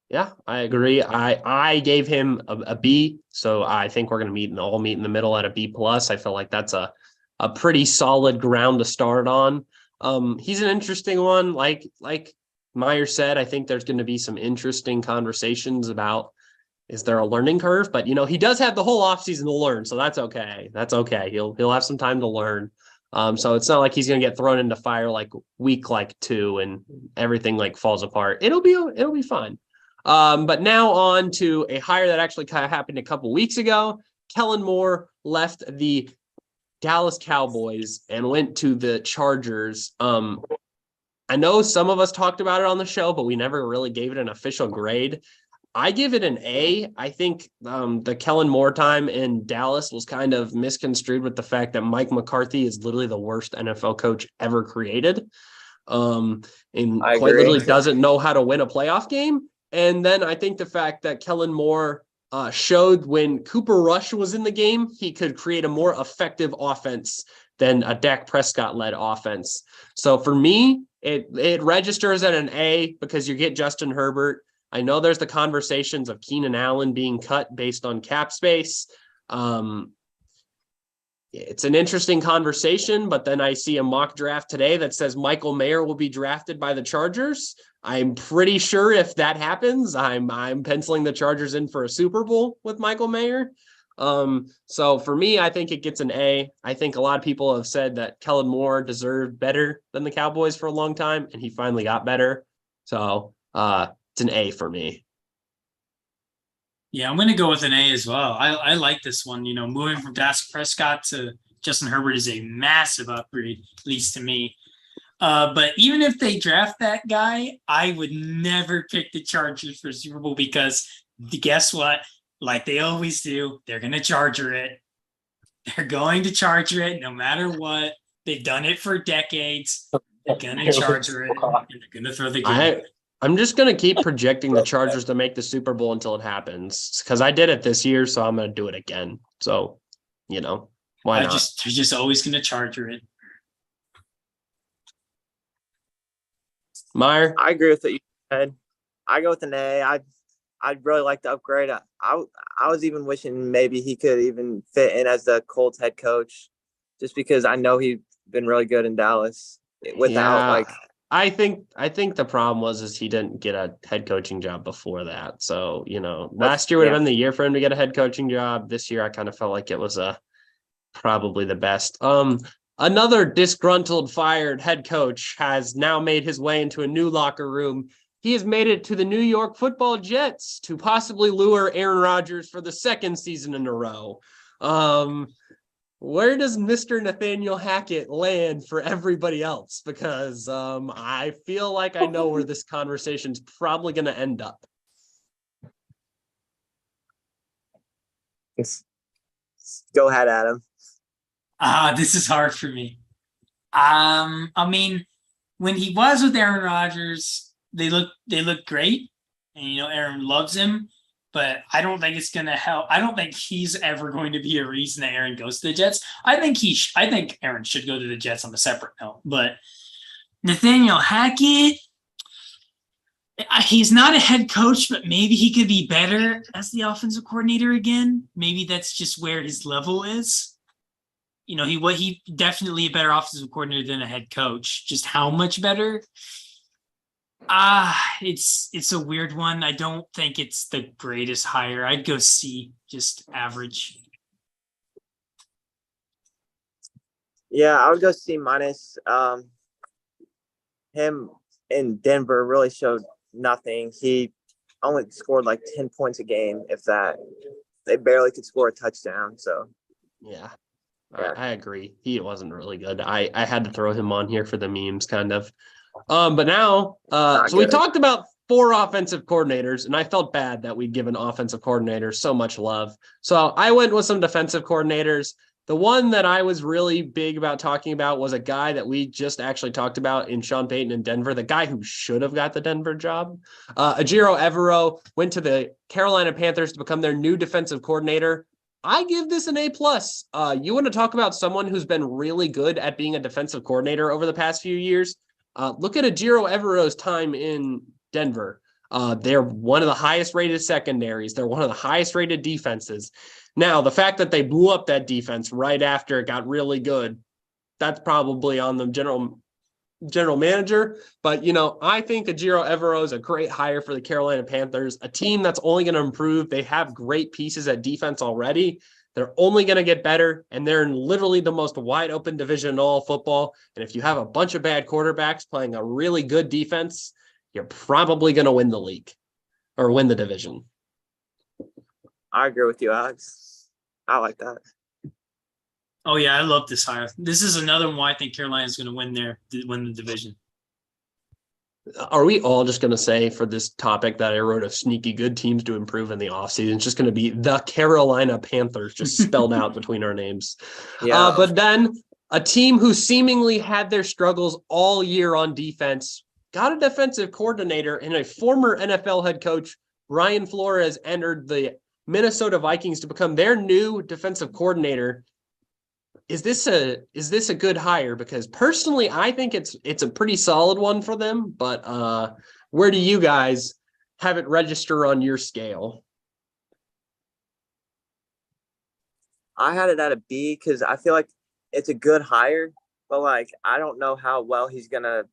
Yeah, I agree. I gave him a B, so I think we're going to all meet in the middle at a B+. I feel like that's a pretty solid ground to start on. He's an interesting one. Like Meyer said, I think there's going to be some interesting conversations about, is there a learning curve? But, he does have the whole offseason to learn, so that's okay. That's okay. He'll have some time to learn. So it's not like he's going to get thrown into fire like week 2 and everything falls apart. It'll be fine. But now on to a hire that actually kind of happened a couple weeks ago. Kellen Moore left the Dallas Cowboys and went to the Chargers. I know some of us talked about it on the show, but we never really gave it an official grade. I give it an A. I think the Kellen Moore time in Dallas was kind of misconstrued with the fact that Mike McCarthy is literally the worst NFL coach ever created. And quite literally doesn't know how to win a playoff game. And then I think the fact that Kellen Moore showed when Cooper Rush was in the game, he could create a more effective offense than a Dak Prescott-led offense. So for me, it registers at an A because you get Justin Herbert. I know there's the conversations of Keenan Allen being cut based on cap space. It's an interesting conversation, but then I see a mock draft today that says Michael Mayer will be drafted by the Chargers. I'm pretty sure if that happens, I'm penciling the Chargers in for a Super Bowl with Michael Mayer. So for me, I think it gets an A. I think a lot of people have said that Kellen Moore deserved better than the Cowboys for a long time, and he finally got better. So it's an A for me. Yeah, I'm going to go with an A as well. I like this one. Moving from Dak Prescott to Justin Herbert is a massive upgrade, at least to me. But even if they draft that guy, I would never pick the Chargers for Super Bowl because guess what? Like they always do, they're going to Charger it. They're going to charger it no matter what. They've done it for decades. They're going to charger it, and they're going to throw the game. I'm just going to keep projecting the Chargers to make the Super Bowl until it happens because I did it this year, so I'm going to do it again. So, why not? They're just always going to charger it. Meyer? I agree with what you said. I go with an A. I'd really like to upgrade. I was even wishing maybe he could even fit in as the Colts head coach, just because I know he's been really good in Dallas without I think the problem was he didn't get a head coaching job before that. So, last year would have been the year for him to get a head coaching job. This year I kind of felt like it was probably the best. Another disgruntled, fired head coach has now made his way into a new locker room. He has made it to the New York Football Jets to possibly lure Aaron Rodgers for the second season in a row. Where does Mr. Nathaniel Hackett land for everybody else? Because I feel like I know where this conversation's probably going to end up. Go ahead, Adam. This is hard for me. I mean, when he was with Aaron Rodgers, they look great, and Aaron loves him. But I don't think it's going to help. I don't think he's ever going to be a reason that Aaron goes to the Jets. I think Aaron should go to the Jets on a separate note. But Nathaniel Hackett, he's not a head coach, but maybe he could be better as the offensive coordinator again. Maybe that's just where his level is. He definitely a better offensive coordinator than a head coach. Just how much better? It's a weird one. I don't think it's the greatest hire. I'd go C, just average. Yeah, I would go C minus. Him in Denver really showed nothing. He only scored like 10 points a game, if that. They barely could score a touchdown. So yeah. I agree. He wasn't really good. I had to throw him on here for the memes, kind of. But now, so we talked about 4 offensive coordinators, and I felt bad that we'd given offensive coordinators so much love. So I went with some defensive coordinators. The one that I was really big about talking about was a guy that we just actually talked about in Sean Payton in Denver, the guy who should have got the Denver job. Ejiro Evero went to the Carolina Panthers to become their new defensive coordinator. I give this an A+. You want to talk about someone who's been really good at being a defensive coordinator over the past few years? Look at Ejiro Evero's time in Denver. They're one of the highest rated secondaries. They're one of the highest rated defenses. Now, the fact that they blew up that defense right after it got really good, that's probably on the general manager. But, I think Ejiro Evero is a great hire for the Carolina Panthers, a team that's only going to improve. They have great pieces at defense already. They're only going to get better, and they're in literally the most wide open division in all football. And if you have a bunch of bad quarterbacks playing a really good defense, you're probably going to win the league or win the division. I agree with you, Alex. I like that. Oh, yeah, I love this hire. This is another one why I think Carolina's going to win the division. Are we all just going to say for this topic that I wrote of sneaky good teams to improve in the offseason? It's just going to be the Carolina Panthers just spelled out between our names. Yeah. But then a team who seemingly had their struggles all year on defense got a defensive coordinator, and a former NFL head coach, Brian Flores, entered the Minnesota Vikings to become their new defensive coordinator. Is this a good hire? Because personally, I think it's a pretty solid one for them. But where do you guys have it register on your scale? I had it at a B because I feel like it's a good hire, but I don't know how well he's gonna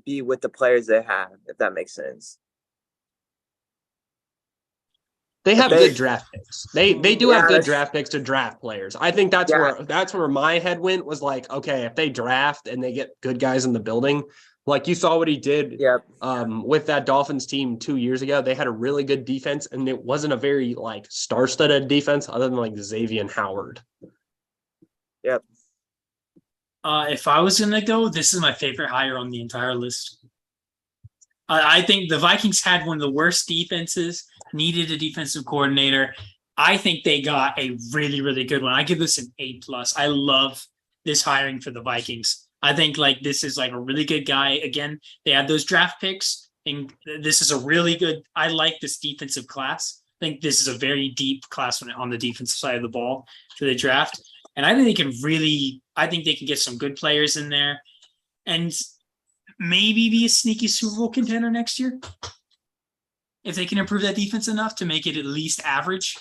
be with the players they have, if that makes sense. They have good draft picks. They do have good draft picks to draft players. I think that's where my head went, was like, okay, if they draft and they get good guys in the building, like you saw what he did with that Dolphins team 2 years ago. They had a really good defense, and it wasn't a very star-studded defense other than Xavier Howard. Yep. If I was gonna go, this is my favorite hire on the entire list. I think the Vikings had one of the worst defenses, needed a defensive coordinator, I think they got a really, really good one. I give this an A+. I love this hiring for the Vikings. I think like this is like a really good guy. Again, they had those draft picks, and this is a really good. I like this defensive class. I think this is a very deep class on the defensive side of the ball for the draft, and I think they can really. I think they can get some good players in there, and maybe be a sneaky Super Bowl contender next year if they can improve that defense enough to make it at least average.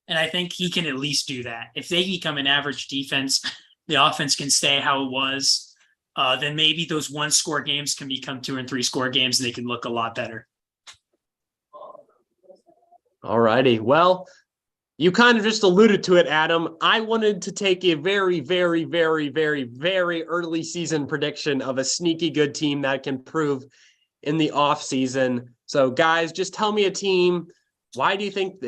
And I think he can at least do that. If they become an average defense, the offense can stay how it was, then maybe those 1-score games can become 2 and 3-score games, and they can look a lot better. All righty. Well, you kind of just alluded to it, Adam. I wanted to take a very, very, very, very, very early season prediction of a sneaky good team that can prove in the off season. So, guys, just tell me a team. Who do you think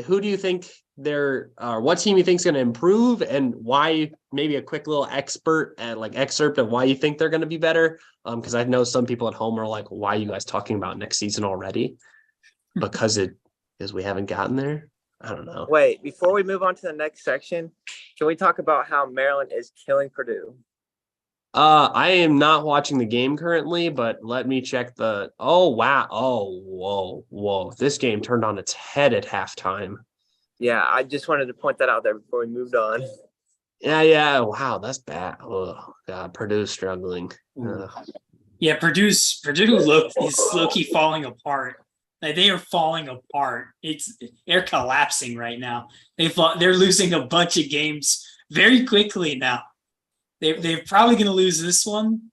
what team you think is going to improve, and why? Maybe a quick little excerpt of why you think they're going to be better. Because I know some people at home are like, "Why are you guys talking about next season already?" Because we haven't gotten there. I don't know. Wait, before we move on to the next section, can we talk about how Maryland is killing Purdue? I am not watching the game currently, but let me check oh, wow. Oh, whoa. This game turned on its head at halftime. Yeah, I just wanted to point that out there before we moved on. Yeah. Wow, that's bad. Oh, God, Purdue's struggling. Yeah, Purdue is low-key falling apart. Like, they are falling apart. They're collapsing right now. They're losing a bunch of games very quickly now. They're probably going to lose this one.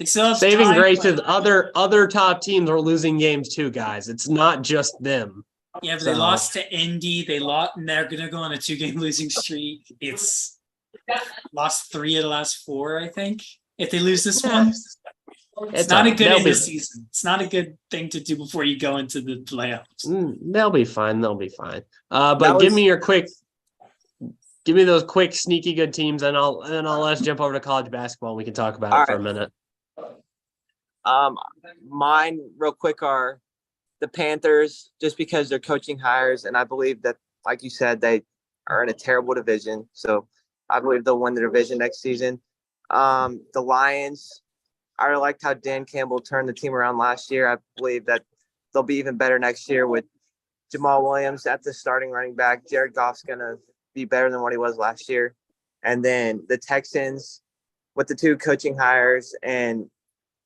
Saving grace is other top teams are losing games too, guys. It's not just them. Yeah, but they lost to Indy. They're going to go on a 2-game losing streak. It's lost 3 of the last 4, I think. If they lose this one, it's not a good end of season. It's not a good thing to do before you go into the playoffs. They'll be fine. But give me those quick, sneaky good teams, and let's jump over to college basketball and we can talk about it for a minute. Mine real quick are the Panthers, just because they're coaching hires, and I believe that, like you said, they are in a terrible division. So I believe they'll win the division next season. The Lions, I really liked how Dan Campbell turned the team around last year. I believe that they'll be even better next year with Jamal Williams at the starting running back. Jared Goff's going to be better than what he was last year. And then the Texans with the 2 coaching hires. And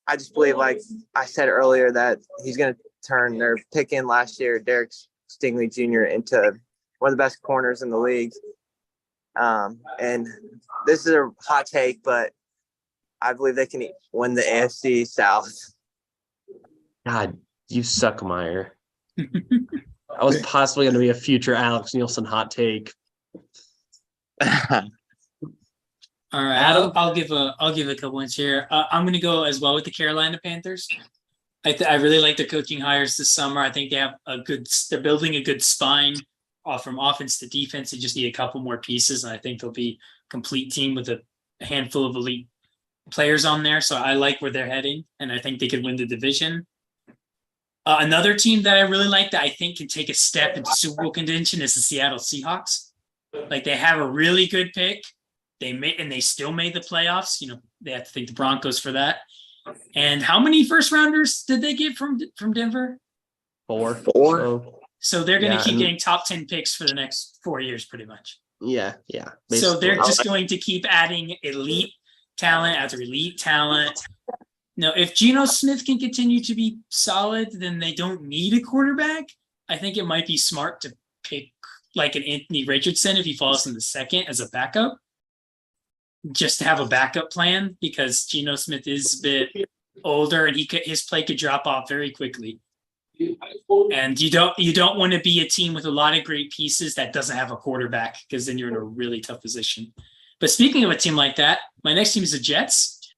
I just believe, like I said earlier, that he's going to turn their pick in last year, Derek Stingley Jr., into one of the best corners in the league. And this is a hot take, but I believe they can win the AFC South. God, you suck, Meyer. I was possibly going to be a future Alex Nielsen hot take. All right, I'll give a couple ones here. I'm going to go as well with the Carolina Panthers. I really like the coaching hires this summer. I think they have they're building a good spine from offense to defense. They just need a couple more pieces, and I think they'll be a complete team with a handful of elite players on there. So I like where they're heading, and I think they could win the division. Another team that I really like that I think can take a step into Super Bowl contention is the Seattle Seahawks. Like, they have a really good pick. They still made the playoffs. You know, they have to thank the Broncos for that. And how many first rounders did they get from Denver? 4. So they're going to keep getting top 10 picks for the next 4 years, pretty much. Yeah. Basically. So they're just going to keep adding elite talent after elite talent. Now, if Geno Smith can continue to be solid, then they don't need a quarterback. I think it might be smart to pick like an Anthony Richardson if he falls in the second as a backup, just to have a backup plan, because Geno Smith is a bit older and his play could drop off very quickly. And you don't want to be a team with a lot of great pieces that doesn't have a quarterback, because then you're in a really tough position. But speaking of a team like that, my next team is the Jets.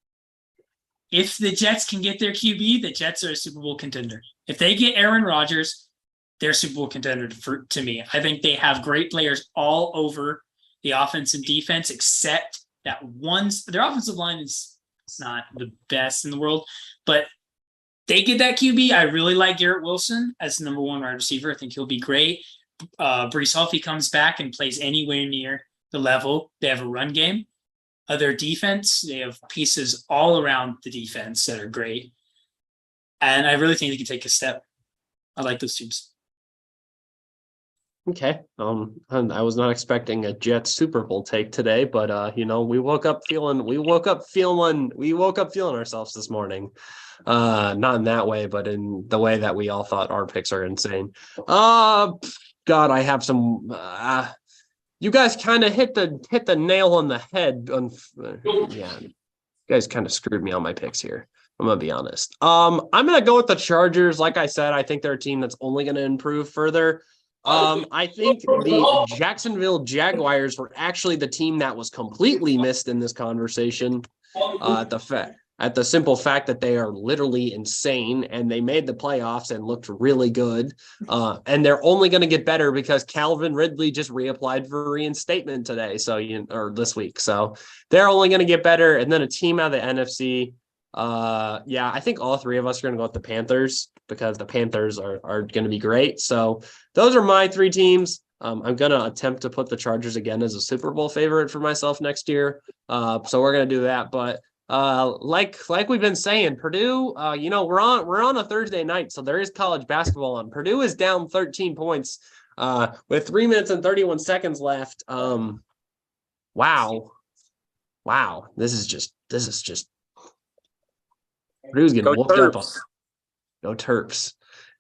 If the Jets can get their QB, the Jets are a Super Bowl contender. If they get Aaron Rodgers, they're a Super Bowl contender to me. I think they have great players all over the offense and defense, except that their offensive line is not the best in the world, but they get that QB. I really like Garrett Wilson as the number 1 wide receiver. I think he'll be great. Brees Hall, if he comes back and plays anywhere near the level, they have a run game. Their defense, they have pieces all around the defense that are great. And I really think they can take a step. I like those teams. Okay. I was not expecting a Jets Super Bowl take today, but we woke up feeling ourselves this morning. Not in that way, but in the way that we all thought our picks are insane. God, I have some. You guys kind of hit the nail on the head. Yeah, you guys kind of screwed me on my picks here. I'm gonna be honest. I'm gonna go with the Chargers. Like I said, I think they're a team that's only gonna improve further. I think the Jacksonville Jaguars were actually the team that was completely missed in this conversation. At the simple fact that they are literally insane and they made the playoffs and looked really good. And they're only going to get better because Calvin Ridley just reapplied for reinstatement today. Or this week. So they're only going to get better. And then a team out of the NFC. I think all three of us are going to go with the Panthers because the Panthers are going to be great. So those are my three teams. I'm going to attempt to put the Chargers again as a Super Bowl favorite for myself next year. So we're going to do that. But like we've been saying, Purdue, we're on a Thursday night, so there is college basketball on. Purdue is down 13 points with 3 minutes and 31 seconds left. Wow. This is just Purdue's getting whooped up on. Go Terps.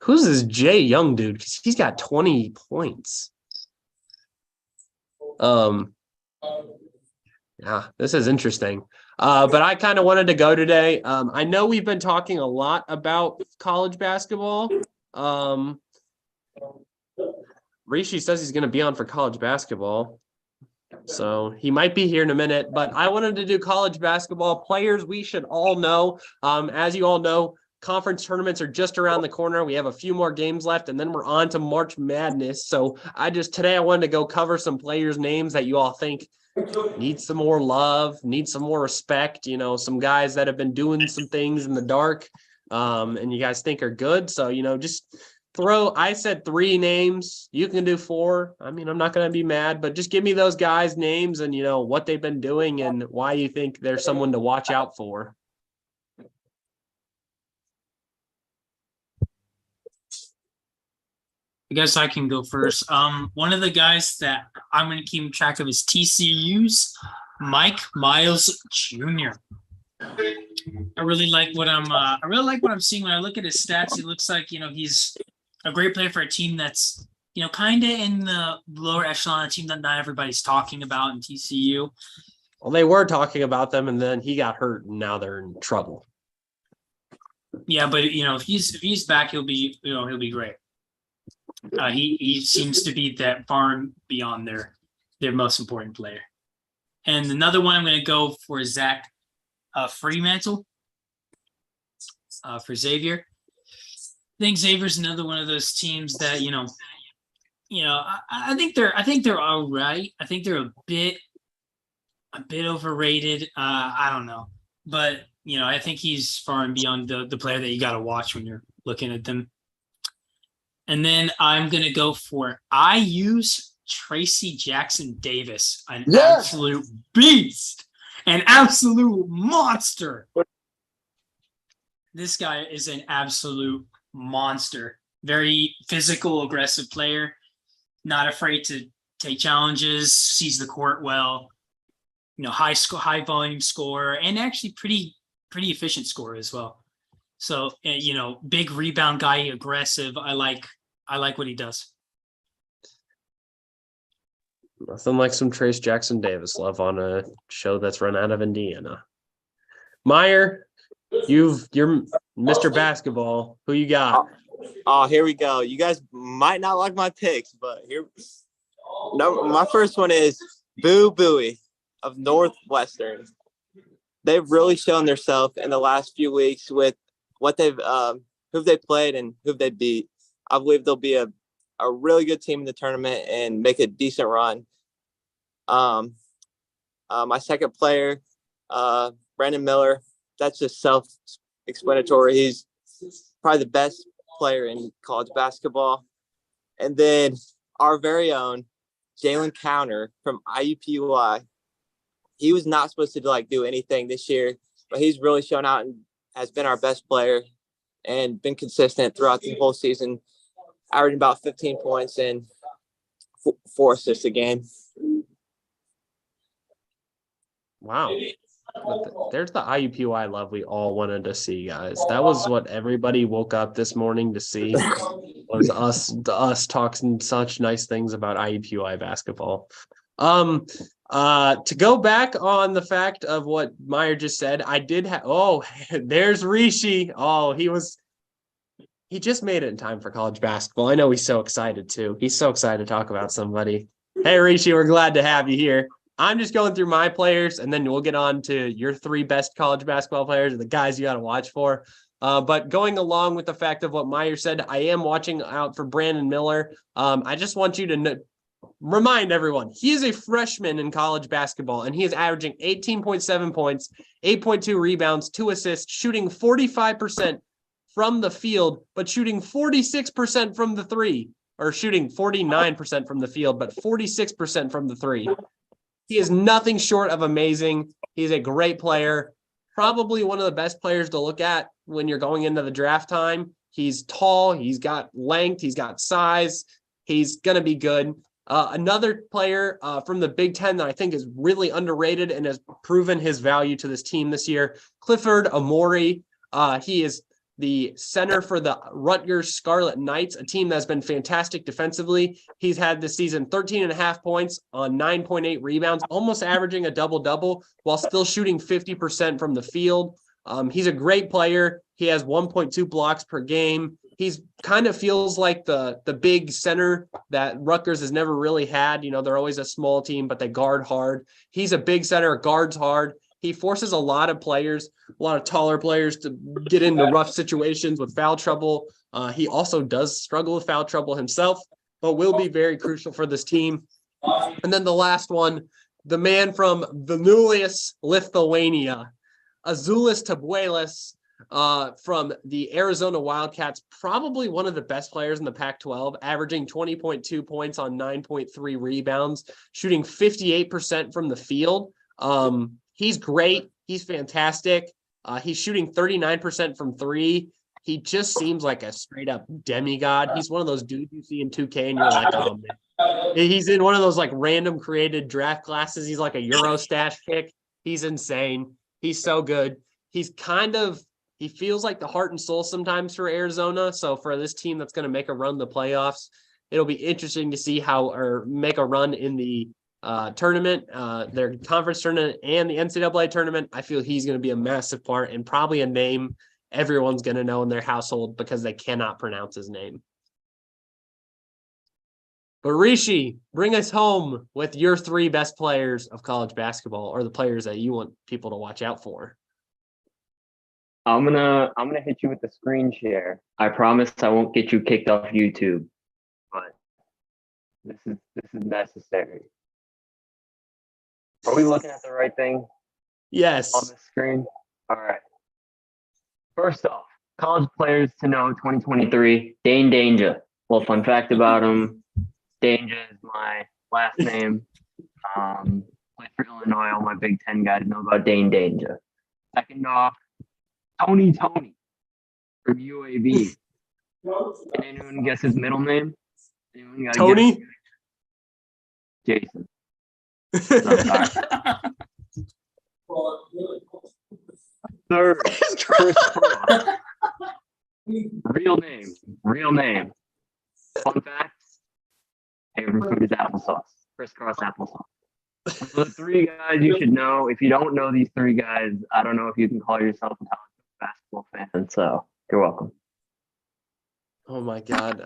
Who's this Jay Young dude? Because he's got 20 points. Yeah, this is interesting. But I kind of wanted to go today. I know we've been talking a lot about college basketball. Rishi says he's going to be on for college basketball. So he might be here in a minute, but I wanted to do college basketball players we should all know. As you all know, conference tournaments are just around the corner. We have a few more games left, and then we're on to March Madness. So today I wanted to go cover some players' names that you all think need some more love, need some more respect, some guys that have been doing some things in the dark and you guys think are good. So, just I said 3 names. You can do 4. I mean, I'm not going to be mad, but just give me those guys' names and, what they've been doing and why you think they're someone to watch out for. I guess I can go first. One of the guys that I'm going to keep track of is TCU's Mike Miles Jr. I really like what I'm seeing when I look at his stats. It looks like, he's a great player for a team that's, kind of in the lower echelon, a team that not everybody's talking about in TCU. Well, they were talking about them, and then he got hurt, and now they're in trouble. Yeah, but if he's back, he'll be great. He seems to be that far and beyond their most important player. And another one I'm going to go for is Zach Freemantle for Xavier. I think Xavier's another one of those teams that I think they're all right. I think they're a bit overrated. I don't know, but I think he's far and beyond the player that you got to watch when you're looking at them. And then I'm going to go for IU's Tracy Jackson Davis, an absolute beast, an absolute monster. This guy is an absolute monster. Very physical, aggressive player, not afraid to take challenges, sees the court well, high volume scorer, and actually pretty efficient scorer as well. So, big rebound guy, aggressive. I like what he does. Nothing like some Trace Jackson Davis love on a show that's run out of Indiana. Meyer, you're Mr. Basketball. Who you got? Oh, here we go. You guys might not like my picks, but my first one is Boo Buie of Northwestern. They've really shown themselves in the last few weeks with what who they played and who they beat. I believe they'll be a really good team in the tournament and make a decent run. My second player, Brandon Miller, that's just self-explanatory. He's probably the best player in college basketball. And then our very own Jalen Counter from IUPUI. He was not supposed to do anything this year, but he's really shown out and has been our best player and been consistent throughout the whole season, averaging about 15 points and 4 assists a game. Wow. There's the IUPUI love we all wanted to see, guys. That was what everybody woke up this morning to see. Was us talking such nice things about IUPUI basketball. To go back on the fact of what Meyer just said, I did have there's Rishi. He just made it in time for college basketball. I know he's so excited too. He's so excited to talk about somebody. Hey Rishi, we're glad to have you here. I'm just going through my players, and then we'll get on to your 3 best college basketball players, the guys you got to watch for. But going along with the fact of what Meyer said, I am watching out for Brandon Miller. I just want you to remind everyone, he is a freshman in college basketball, and he is averaging 18.7 points, 8.2 rebounds, 2 assists, shooting 45% from the field, but shooting 46% from the three, or shooting 49% from the field, but 46% from the three. He is nothing short of amazing. He's a great player, probably one of the best players to look at when you're going into the draft time. He's tall, he's got length, he's got size. He's going to be good. Another player from the Big Ten that I think is really underrated and has proven his value to this team this year, Clifford Amori. He is the center for the Rutgers Scarlet Knights, a team that's been fantastic defensively. He's had this season 13.5 points on 9.8 rebounds, almost averaging a double-double while still shooting 50% from the field. He's a great player. He has 1.2 blocks per game. He's kind of feels like the big center that Rutgers has never really had. You know, they're always a small team, but they guard hard. He's a big center, guards hard. He forces a lot of players, a lot of taller players, to get into rough situations with foul trouble. He also does struggle with foul trouble himself, but will be very crucial for this team. And then the last one, the man from Vilnius, Lithuania, Azulis Tabuelis, from the Arizona Wildcats, probably one of the best players in the Pac-12, averaging 20.2 points on 9.3 rebounds, shooting 58% from the field. He's great. He's fantastic. He's shooting 39% from three. He just seems like a straight up demigod. He's one of those dudes you see in 2K and you're like, oh man. He's in one of those like random created draft classes. He's like a Euro stash pick. He's insane. He's so good. He feels like the heart and soul sometimes for Arizona. So for this team that's going to make a run the playoffs, it'll be interesting to see make a run in the tournament, their conference tournament and the NCAA tournament. I feel he's going to be a massive part and probably a name everyone's going to know in their household because they cannot pronounce his name. But Rishi, bring us home with your 3 best players of college basketball, or the players that you want people to watch out for. I'm gonna hit you with the screen share. I promise I won't get you kicked off YouTube, but this is necessary. Are we looking at the right thing? Yes. On the screen? All right. First off, college players to know 2023, Dane Danger. Well, fun fact about him, Danger is my last name. Played for Illinois. All my Big Ten guys know about Dane Danger. Second off, Tony from UAB. Can anyone guess his middle name? Tony? Jason. Third, Chris Cross. Real name. Fun fact, favorite food is applesauce. Chris Cross applesauce. So the 3 guys you should know. If you don't know these 3 guys, I don't know if you can call yourself a college basketball fan. So you're welcome. Oh my God.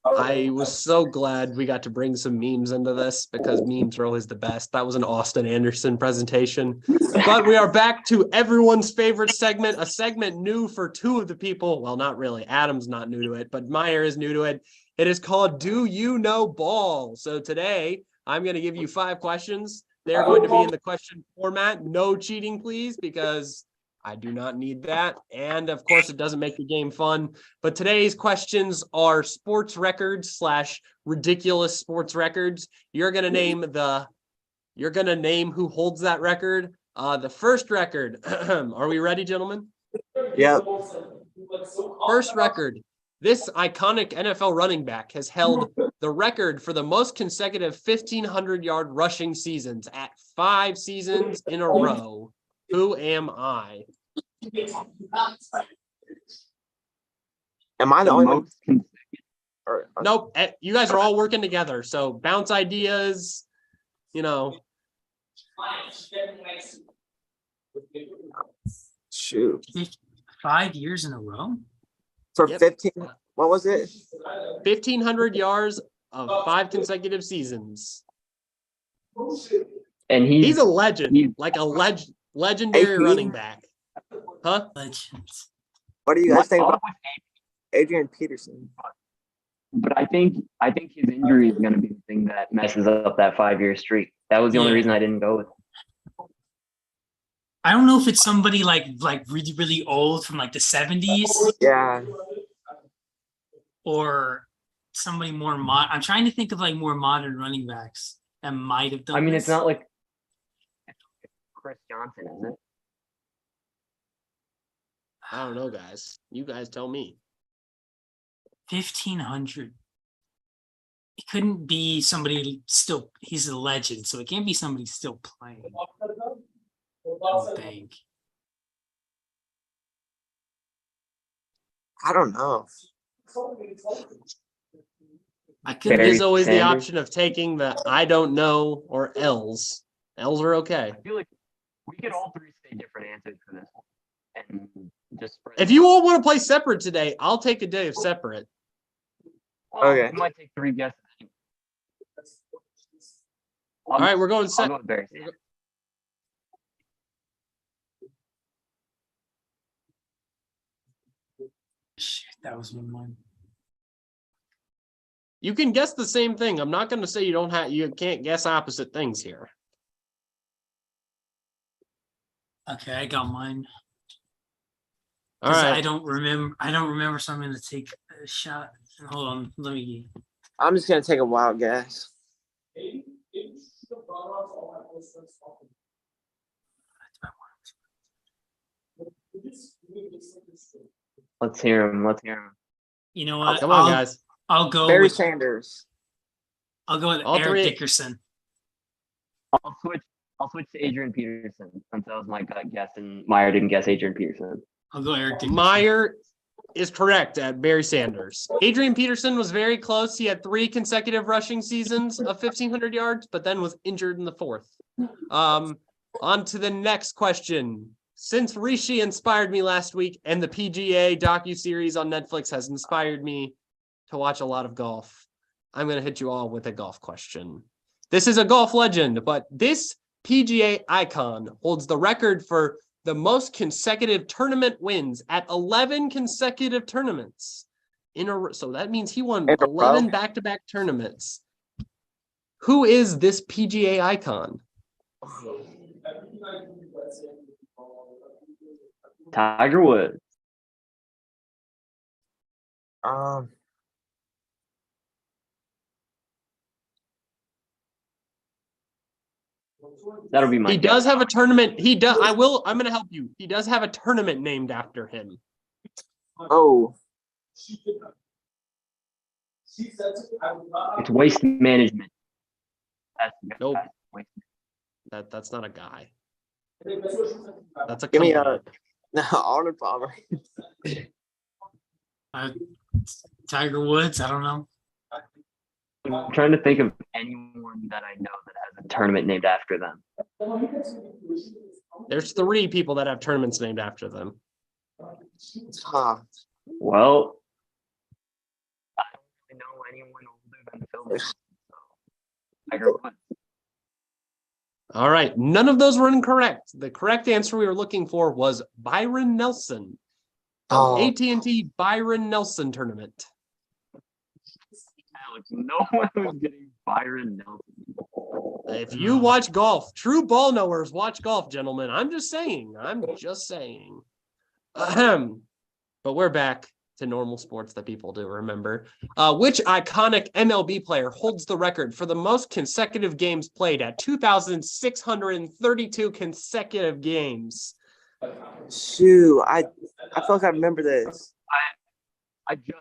I was so glad we got to bring some memes into this because memes are always the best. That was an Austin Anderson presentation. But we are back to everyone's favorite segment, a segment new for 2 of the people. Well, not really. Adam's not new to it, but Meyer is new to it. It is called Do You Know Ball? So today I'm going to give you 5 questions. They're going to be in the question format. No cheating, please, because I do not need that. And of course, it doesn't make the game fun. But today's questions are sports records / ridiculous sports records. You're going to name who holds that record. The first record. Are we ready, gentlemen? Yep. First record. This iconic NFL running back has held the record for the most consecutive 1,500-yard rushing seasons at 5 seasons in a row. Who am I? Am I the only one? most consecutive. Nope. You guys are all working together. So bounce ideas, Shoot. 5 years in a row. For Yep. 15, what was it? 1,500 yards of 5 consecutive seasons. And He's a legend, he's- like a legendary AP? running back. Huh? Legends. What do you guys think up about with Adrian Peterson? But I think his injury is going to be the thing that messes up that 5-year streak. That was the only Yeah. reason I didn't go with him. I don't know if it's somebody like really, really old from like the 70s Yeah. or somebody more modern. I'm trying to think of like more modern running backs that might have done I mean, this. it's not like Chris Johnson, is it? I don't know, guys. You guys tell me. 1,500. It couldn't be somebody still. He's a legend, so it can't be somebody still playing. I don't think. I don't know. I couldn't. Barry There's always the Sanders? option of taking the I don't know or L's. L's are okay. I feel like we could all three say different answers for this one. And just spread If it you out. all want to play separate today, I'll take a day of separate. Well, Okay. we might take 3 guesses. All right, we're going I'll set. go with Barry Sanders. Shoot, that was one. You can guess the same thing. I'm not going to say you can't guess opposite things here. Okay, I got mine. All 'Cause right. I don't remember, so I'm gonna take a shot. Hold on, let me. I'm just gonna take a wild guess. Let's hear him. You know what? Come on, guys. I'll go. Barry With, Sanders. I'll go with All Eric three. Dickerson. I'll switch to Adrian Peterson since that was my gut guess, and Meyer didn't guess Adrian Peterson. I'll go Eric Dickerson. Meyer is correct at Barry Sanders. Adrian Peterson was very close. He had 3 consecutive rushing seasons of 1,500 yards, but then was injured in the 4th. On to the next question. Since Rishi inspired me last week and the PGA docuseries on Netflix has inspired me to watch a lot of golf, I'm going to hit you all with a golf question. This is a golf legend, but this PGA icon holds the record for the most consecutive tournament wins at 11 consecutive tournaments in a row. So that means he won In a 11 row? back-to-back tournaments. Who is this PGA icon? Tiger Woods. That'll be my He guess. does have a tournament. I'm going to help you. He does have a tournament named after him. Oh, It's waste management. That's the guy. Nope. Waste That's not a guy. That's a give me company. Arnold Palmer. Tiger Woods. I don't know. I'm trying to think of anyone that I know that has a tournament named after them. There's 3 people that have tournaments named after them. Huh. Well, I don't really know anyone older than Phil Mickelson, so Tiger Woods. All right. None of those were incorrect. The correct answer we were looking for was Byron Nelson. Oh. AT&T Byron Nelson tournament. Alex, no one was getting Byron Nelson. If you watch golf, true ball knowers watch golf, gentlemen. I'm just saying. But we're back to normal sports that people do remember. Which iconic MLB player holds the record for the most consecutive games played at 2,632 consecutive games? Shoot, I feel like I remember this. I just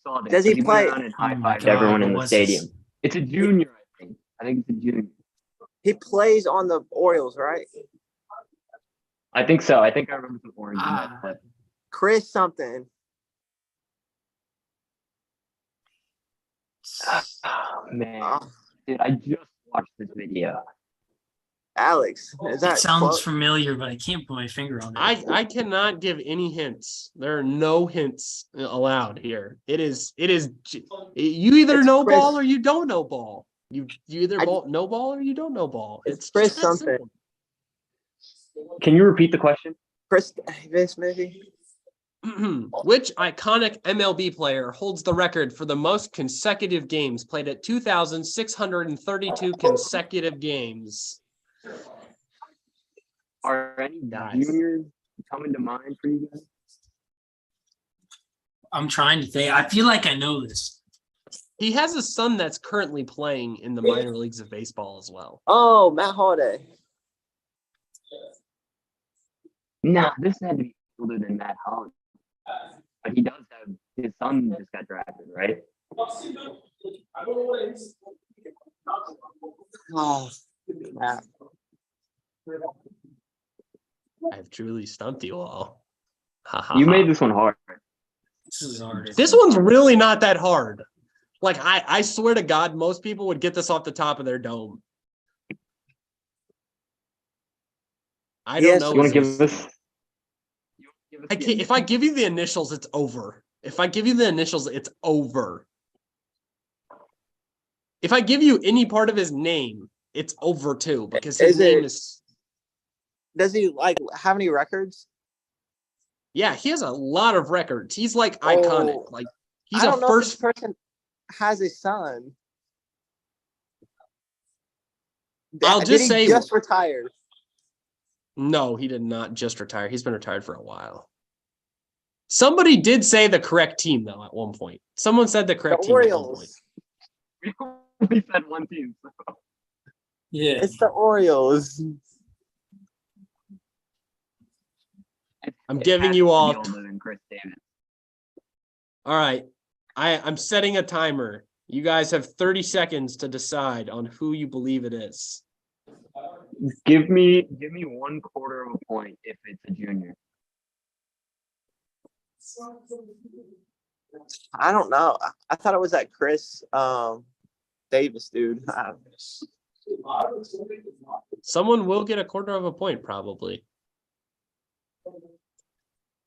saw this. Does he went play- around and Oh my high-fived God, everyone what in the was this? stadium. It's a junior, I think. I think it's a junior. He plays on the Orioles, right? I think so. I think I remember some orange in Ah. that clip. Chris something. Oh, man. Oh, Dude, I just watched this video. Alex, is that It sounds close? familiar, but I can't put my finger on it. I cannot give any hints. There are no hints allowed here. It is you either It's know Chris- ball or you don't know ball. You either I- know ball or you don't know ball. It's It's Chris just that something. simple. Can you repeat the question? Chris Davis, maybe? Which iconic MLB player holds the record for the most consecutive games played at 2,632 consecutive games? Are any Guys. juniors coming to mind for you guys? I'm trying to think. I feel like I know this. He has a son that's currently playing in the minor leagues of baseball as well. Oh, Matt Holiday. Nah, this had to be older than Matt Holland. But he does have his son just got drafted, right? Oh, Matt. I've truly stumped you all. You made this one hard. This is hard. This one's really not that hard. Like I swear to God, most people would get this off the top of their dome. I don't Yes, know. You want to this give is- us? I can't, if I give you the initials, it's over. If I give you the initials, it's over. If I give you any part of his name, it's over too, because his Is name it- is. Does he have any records? Yeah, he has a lot of records. He's like iconic. Oh, Like he's I a don't know first. if this person has a son. I'll Did just he say- just retired? No, he did not just retire. He's been retired for a while. Somebody did say the correct team though at one point. Someone said the The correct team at one point. Orioles. We only said one team. So. Yeah. It's the Orioles. I'm It giving has you to be all. older than Chris Davis. All right. I'm setting a timer. You guys have 30 seconds to decide on who you believe it is. Give me 1/4 of a point if it's a junior. I don't know. I thought it was that Chris Davis dude. Someone will get 1/4 of a point, probably.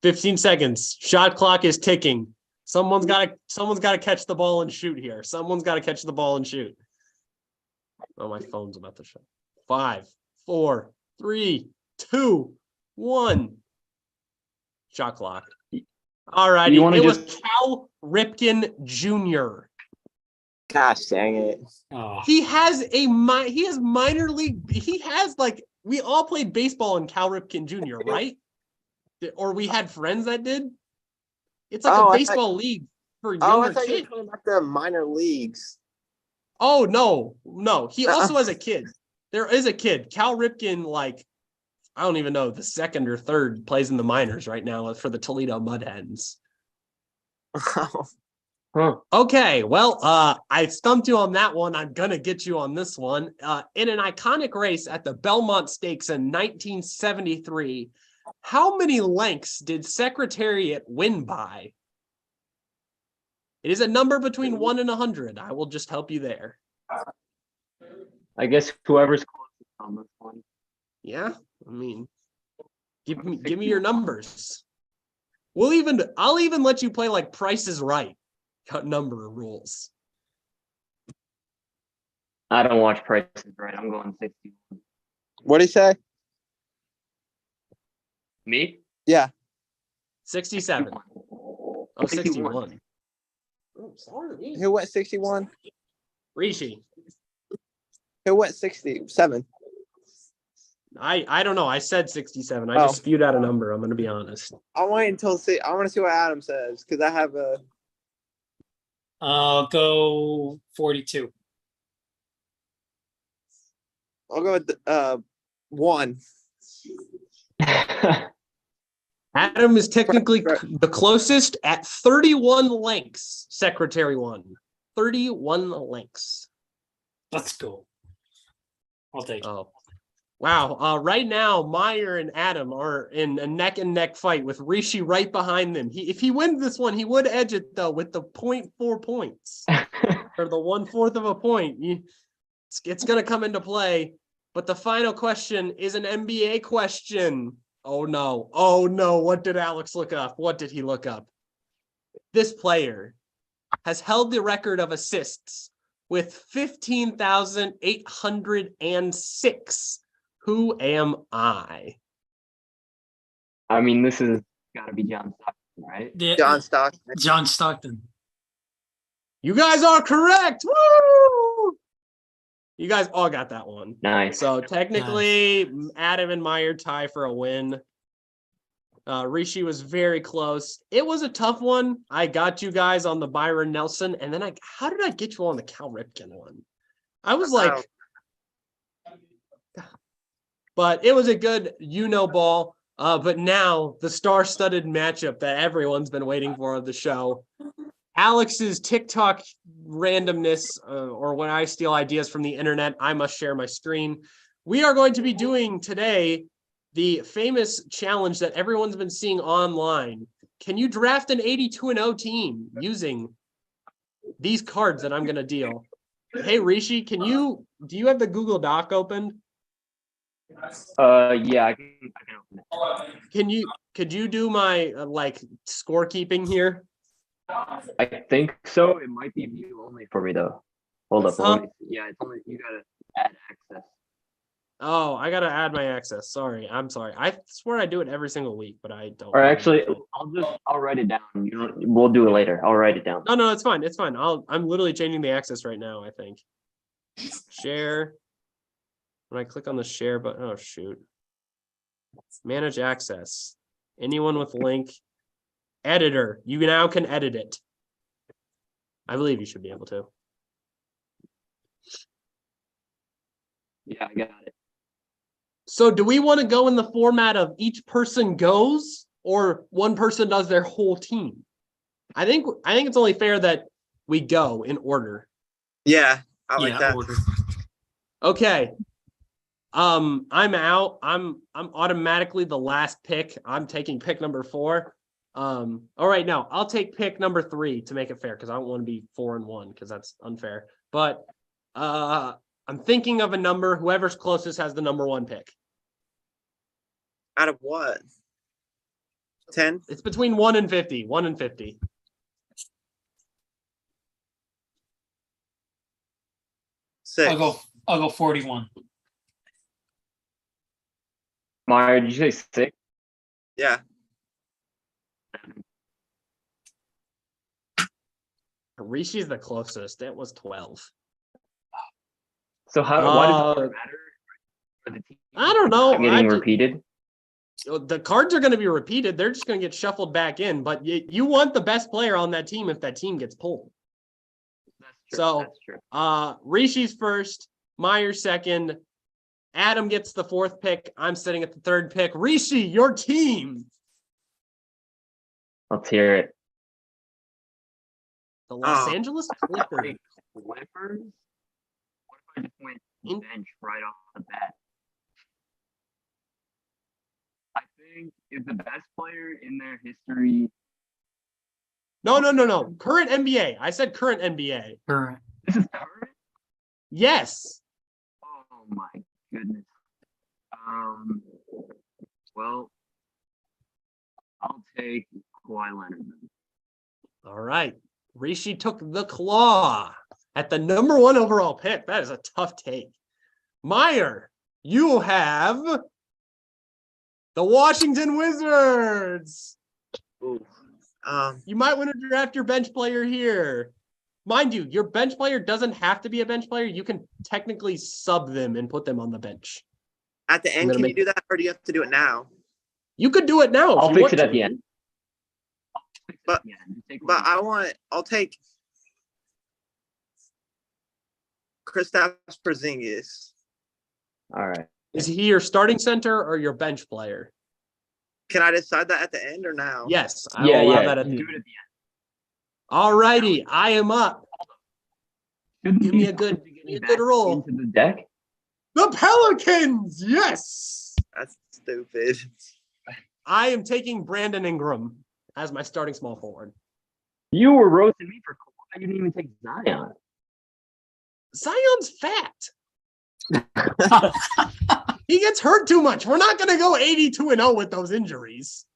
15 seconds. Shot clock is ticking. Someone's got to catch the ball and shoot here. Someone's got to catch the ball and shoot. Oh, my phone's about to shut. 5, 4, 3, 2, 1. Shot clock. All righty. You wanna It was just- Cal Ripken Jr. Gosh dang it. Oh, He has minor league. He has we all played baseball in Cal Ripken Jr., right? Or we had friends that did. It's like Oh, I a thought- baseball league for Oh, I younger thought you were kids. talking about the minor leagues. Oh no. He also has a kid. There is a kid. Cal Ripken, I don't even know, the second or third plays in the minors right now for the Toledo Mud Hens. Huh. Okay, well, I stumped you on that one. I'm gonna get you on this one. In an iconic race at the Belmont Stakes in 1973, how many lengths did Secretariat win by? It is a number between 1 and 100. I will just help you there. I guess whoever's closest on this one. Yeah, I mean, give me your numbers. I'll even let you play like Price is Right. Number rules. I don't watch Prices Right. I'm going 61. What did he say? Me? Yeah. 67. Oh, 61. Oh, sorry. Who went 61? Rishi. Who went 67? I don't know. I said 67. I Oh. just spewed out a number. I'm going to be honest. I'll wait until I want to see what Adam says because I have a. I'll go 42. I'll go with 1. Adam is technically the closest at 31 links. Secretary 1. 31 links. Let's go. I'll take it. Oh. Wow. Right now, Meyer and Adam are in a neck and neck fight with Rishi right behind them. If he wins this one, he would edge it though with the 0.4 points or the 1/4 of a point. It's going to come into play. But the final question is an NBA question. Oh no. Oh no. What did Alex look up? What did he look up? This player has held the record of assists with 15,806. Who am I? I mean, this has got to be John Stockton, right? John Stockton. John Stockton. You guys are correct. Woo! You guys all got that one. Nice. So technically, Adam and Meyer tie for a win. Rishi was very close. It was a tough one. I got you guys on the Byron Nelson, and then how did I get you on the Cal Ripken one? I was like, but it was a good ball. But now the star-studded matchup that everyone's been waiting for of the show. Alex's TikTok randomness, or when I steal ideas from the internet, I must share my screen. We are going to be doing today the famous challenge that everyone's been seeing online. Can you draft an 82-0 team using these cards that I'm going to deal? Hey, Rishi, do you have the Google Doc open? Yeah, I can open it. Could you do my scorekeeping here? I think so. It might be view only for me though. Hold up. Yeah, it's only you gotta add access. Oh, I gotta add my access. Sorry, I'm sorry. I swear I do it every single week, but I don't. Or actually, I'll write it down. We'll do it later. I'll write it down. No, it's fine. It's fine. I'm literally changing the access right now. I think. Share. When I click on the share button, oh shoot. Manage access. Anyone with link. Editor. You now can edit it. I believe you should be able to. Yeah, I got it. So do we want to go in the format of each person goes or one person does their whole team? I think it's only fair that we go in order. Yeah, I like that. Order. Okay. I'm out. I'm automatically the last pick. I'm taking pick number 4. All right, now I'll take pick number 3 to make it fair because I don't want to be 4-1 because that's unfair. But I'm thinking of a number. Whoever's closest has the number 1 pick. Out of what? 10? It's between 1 and 50. 1 and 50. Six. I'll go 41. Meyer, did you say 6? Yeah. Rishi's the closest. It was 12. So why does it matter? For the team I don't know. getting repeated. The cards are going to be repeated. They're just going to get shuffled back in. But you want the best player on that team if that team gets pulled. That's true. That's true. Rishi's first, Meyer second, Adam gets the 4th pick. I'm sitting at the 3rd pick. Rishi, your team. Let's hear it. The Los Angeles Clippers. Clippers? What if I just went bench right off the bat? I think is the best player in their history. No. Current NBA. I said current NBA. Current. This is current? Yes. Oh my goodness. Well, I'll take Kawhi Leonard. All right. Rishi took the claw at the number 1 overall pick. That is a tough take. Meyer, you have the Washington Wizards. Ooh. You might want to draft your bench player here. Mind you, your bench player doesn't have to be a bench player. You can technically sub them and put them on the bench. At the end, can you do that, or do you have to do it now? You could do it now. I'll fix it at the end. But I'll take Kristaps Porzingis. All right. Is he your starting center or your bench player? Can I decide that at the end or now? Yes, I will allow that at the Do end. it at the end. All righty, I am up. Give me a good roll. Into the deck. The Pelicans, yes. That's stupid. I am taking Brandon Ingram as my starting small forward. You were roasting me for Kawhi. You didn't even take Zion. Zion's fat. He gets hurt too much. We're not going to go 82-0 with those injuries.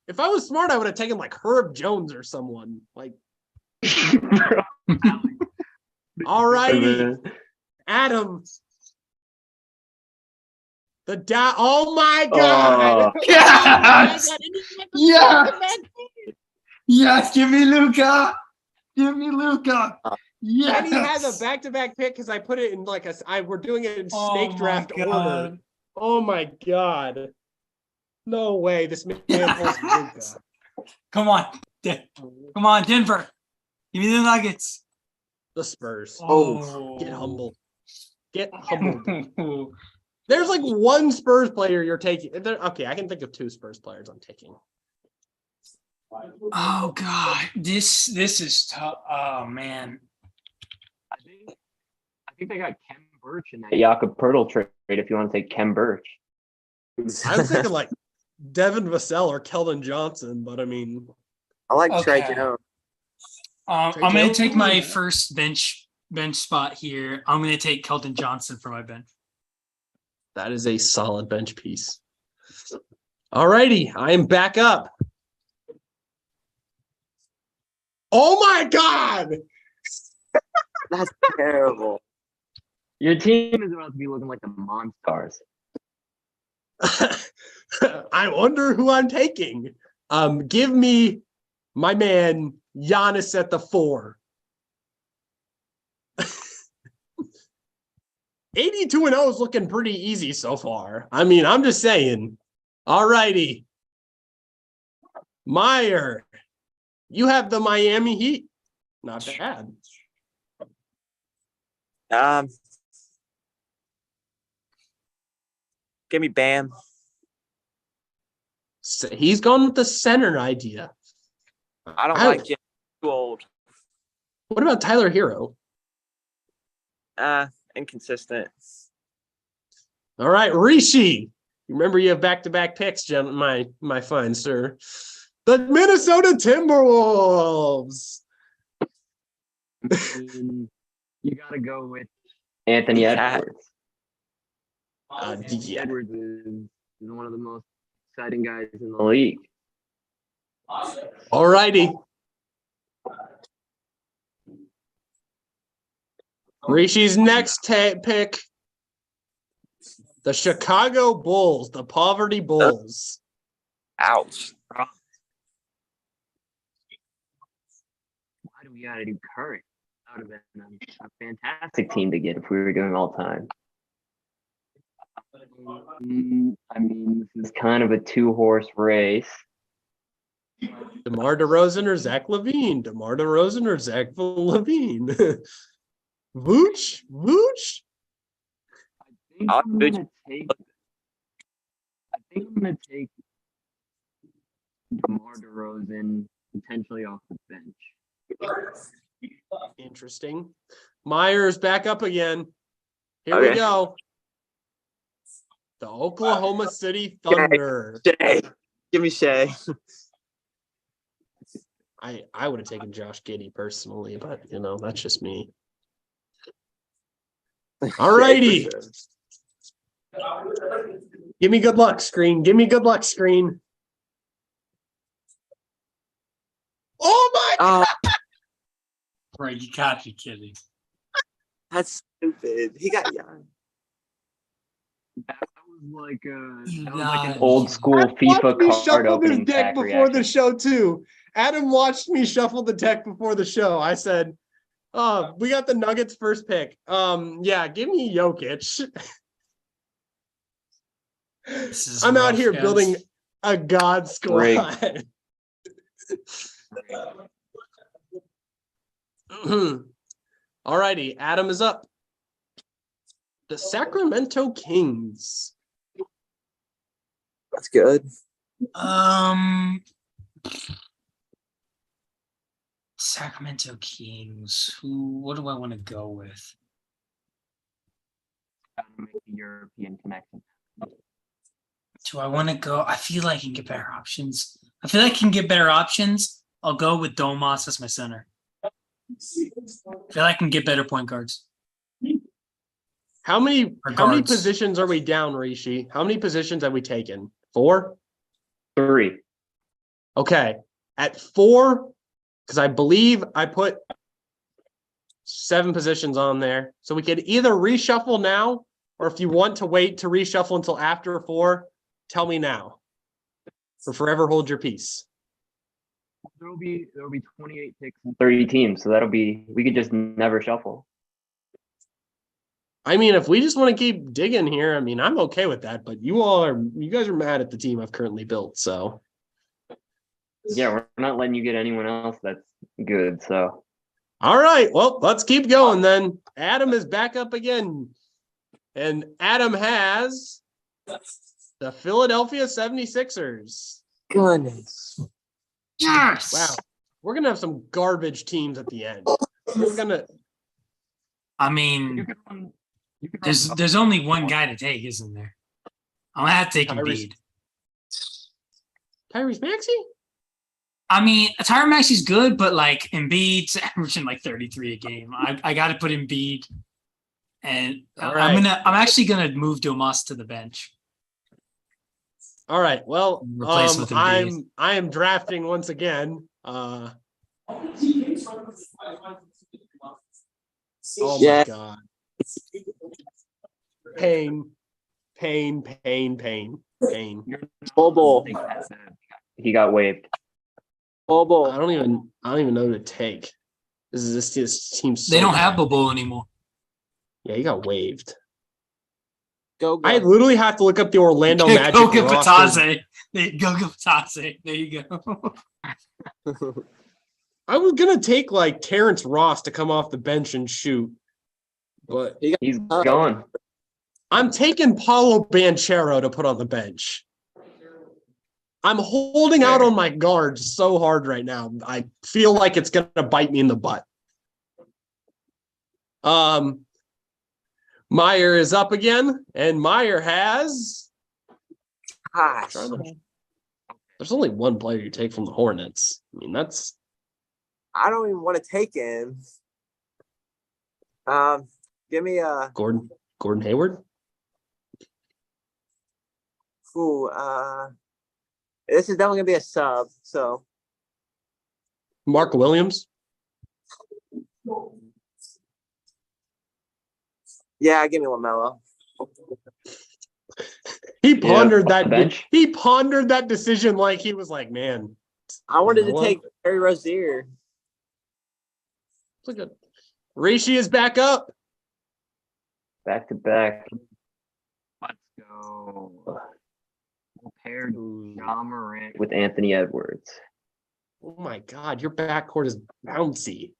If I was smart, I would have taken like Herb Jones or someone. Like, all righty, Adam. Oh my God! Yes! Oh Yes! Yes, give me Luka. Give me Luka. Yes. And he has a back-to-back pick because I put it in like we're doing it in snake draft order. Oh my God. No way. This man pulls Luka. Come on. Come on, Denver. Give me the Nuggets. The Spurs. Oh. Get humble. Get humbled. There's like one Spurs player you're taking. Okay, I can think of two Spurs players I'm taking. Oh God. This is tough. Oh man. I think they got Kem Birch in that Jakob Pertl trade if you want to take Kem Birch. I was thinking like Devin Vassell or Keldon Johnson, but I mean, I like Trey Okay. Jones. I'm going to take my first bench spot here. I'm going to take Keldon Johnson for my bench. that is a solid bench piece. All righty, I am back up. Oh my God! That's terrible. Your team is about to be looking like the Monstars. I wonder who I'm taking. Give me my man Giannis at the 4. 82-0 is looking pretty easy so far. I mean, I'm just saying. All righty. Meyer, you have the Miami Heat. Not bad. Give me Bam. So he's gone with the center idea. I don't like him. Too old. What about Tyler Hero? Inconsistent. All right, Rishi. Remember, you have back-to-back picks, my fine sir. The Minnesota Timberwolves. You got to go with Anthony Edwards. Yeah. Edwards is one of the most exciting guys in the league. All righty. Rishi's next pick. The Chicago Bulls, the Poverty Bulls. Ouch. Why do we got to do Curry? That would have been a fantastic team to get if we were doing all time. I mean, this is kind of a 2-horse race. DeMar DeRozan or Zach LaVine? DeMar DeRozan or Zach LaVine? Vooch? I think I'm gonna take DeMar DeRozan potentially off the bench. Interesting. Myers back up again. Here Okay. we go. The Oklahoma City Thunder. Shea. Give me Shea. I would have taken Josh Giddey personally, but that's just me. All righty. Give me good luck, screen. Give me good luck, screen. Oh my God. Right, you can't be kidding. That's stupid. He got young. That was like You an lied. old school I watched me FIFA card shuffle this opening deck pack before reaction. the show too, Adam watched me shuffle the deck before the show. I said, "Oh, we got the Nuggets first pick. Yeah, give me Jokic." This is I'm out rough, here guys. building a god Rigged. squad. All righty, Adam is up. The Sacramento Kings. That's good. Sacramento Kings. What do I want to go with? Make the European connection. Do I want to go? I feel like I can get better options. I'll go with Domas as my center. I feel like I can get better point guards. How many Regards. positions are we down, Rishi? How many positions have we taken? 4? 3. Okay. At 4, because I believe I put 7 positions on there. So we could either reshuffle now, or if you want to wait to reshuffle until after 4, tell me now. Or forever hold your peace. There'll be 28 picks and 30 teams, so we could just never shuffle. I mean, if we just want to keep digging here, I mean, I'm okay with that, but you guys are mad at the team I've currently built, so. Yeah, we're not letting you get anyone else that's good, so. All right, well, let's keep going then. Adam is back up again. And Adam has the Philadelphia 76ers. Goodness. Yes. Wow. We're going to have some garbage teams at the end. We're going to. I mean, there's only one guy to take, isn't there? I'm gonna have to take Embiid. Tyrese Maxey? I mean, Tyron Maxey's good, but like Embiid's averaging like 33 a game. I got to put Embiid, and I'm actually gonna move Domas to the bench. All right. Well, Replace with Embiid. I am drafting once again. Oh Yeah. my God. Pain. Bobo. He got waived. Bobo. I don't even know who to take. This team. So They don't have bad. Bobo anymore. Yeah, he got waived. Go. I literally have to look up the Orlando Magic Go get roster. Patase. Go get Patase. There you go. I was gonna take like Terrence Ross to come off the bench and shoot, but He's gone. I'm taking Paulo Banchero to put on the bench. I'm holding out on my guards so hard right now. I feel like it's gonna bite me in the butt. Meyer is up again, and Meyer has. Gosh. There's only one player you take from the Hornets. I mean, that's. I don't even want to take him. Give me a Gordon Hayward. This is definitely gonna be a sub. So Mark Williams. yeah, give me LaMelo. He pondered that bench. He pondered that decision like he was like, man. I wanted to take Terry Rozier. Look at Rishi is back up. Back to back. Let's go. We'll pair Ja Morant with Anthony Edwards. Oh my God, your backcourt is bouncy.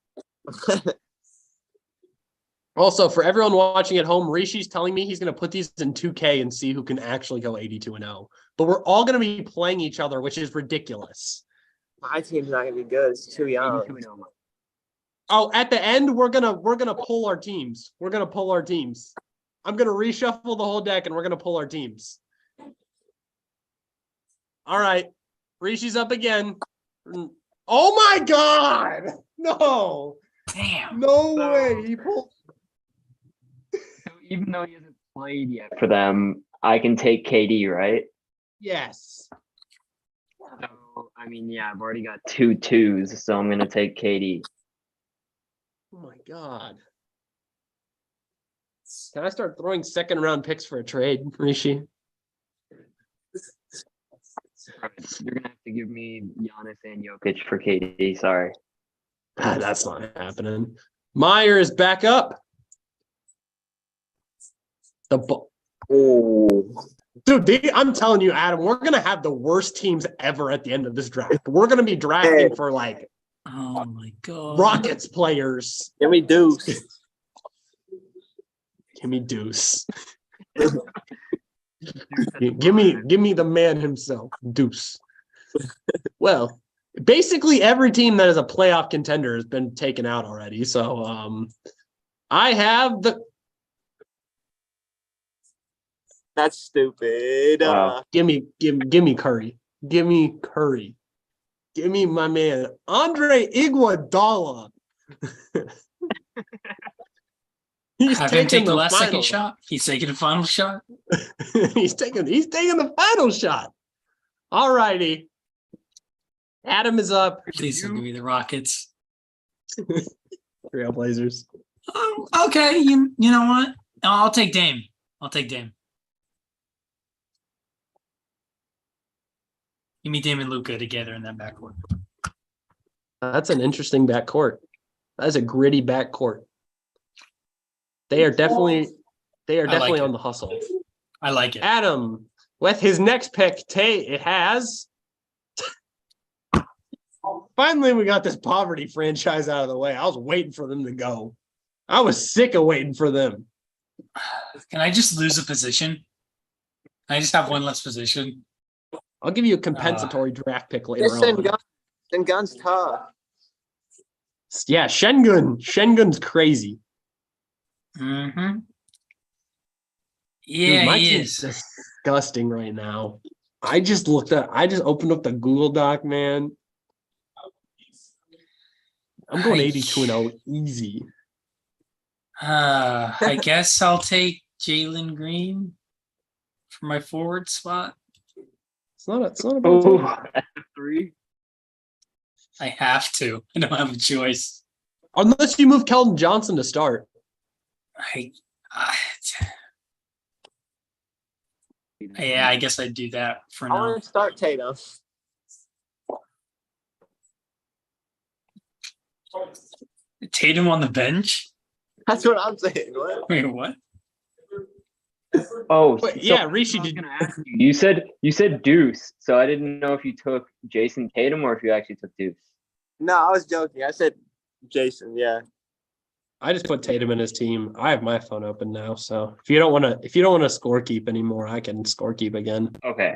Also, for everyone watching at home, Rishi's telling me he's going to put these in 2K and see who can actually go 82-0. But we're all going to be playing each other, which is ridiculous. My team's not gonna be good. It's too young. 82-0. Oh, at the end, we're gonna pull our teams. We're gonna pull our teams. I'm gonna reshuffle the whole deck and we're gonna pull our teams. All right. Rishi's up again. Oh my God! No. Damn. No way. He pulled. So even though he hasn't played yet for them, I can take KD, right? Yes. So I mean, yeah, I've already got 2 2s, so I'm gonna take KD. Oh my God. Can I start throwing second round picks for a trade, Rishi? You're gonna have to give me Giannis and Jokic for KD. Sorry. That's not happening. Meyer is back up. Dude, I'm telling you, Adam, we're gonna have the worst teams ever at the end of this draft. We're gonna be drafting for like, oh my god, Rockets players. Give me Deuce. Give me Deuce. give me the man himself, Deuce. Well, basically every team that is a playoff contender has been taken out already. So I have the That's stupid. Wow. give me Curry. Give me Curry. Give me my man Andre Iguodala. Have him take the last second shot. He's taking the final shot. he's taking the final shot. All righty. Adam is up. Please don't give me the Rockets. Trailblazers. Okay, you know what? I'll take Dame. Give me Dame and Luka together in that backcourt. That's an interesting backcourt. That is a gritty backcourt. They are definitely on the hustle. I like it. Adam, with his next pick, it has. Finally, we got this poverty franchise out of the way. I was waiting for them to go. I was sick of waiting for them. Can I just lose a position? Can I just have one less position? I'll give you a compensatory draft pick later on. Sengun's tough. Yeah, Shengun's crazy. Mm-hmm. Dude, Yeah, my he team's is. disgusting right now. I just opened up the Google Doc, man. I'm going 82-0 easy. I guess I'll take Jalen Green for my forward spot. It's not a Oh, bad that's 3. I have to. I don't have a choice. unless you move Keldon Johnson to start. Yeah, I guess I'd do that for I now. want to start Tatum. Tatum on the bench? That's what I'm saying. What? Wait, what? Oh, Wait, yeah, Rishi, I was did gonna ask you said Deuce, so I didn't know if you took Jason Tatum or if you actually took Deuce. No, I was joking. I said Jason. Yeah. I just put Tatum in his team. I have my phone open now, so if you don't want to score keep anymore, I can score keep again. Okay.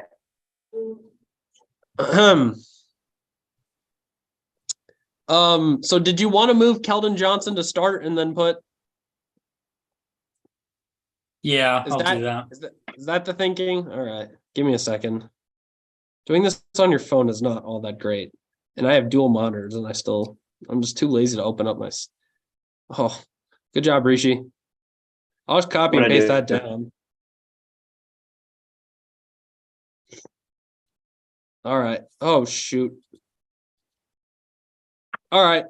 So did you want to move Keldon Johnson to start and then put? Yeah, I'll do that. Is that the thinking? All right, give me a second. Doing this on your phone is not all that great, and I have dual monitors, and I'm just too lazy to open up my. Oh, good job, Rishi. I'll just copy and paste that down. All right. Oh, shoot. All right.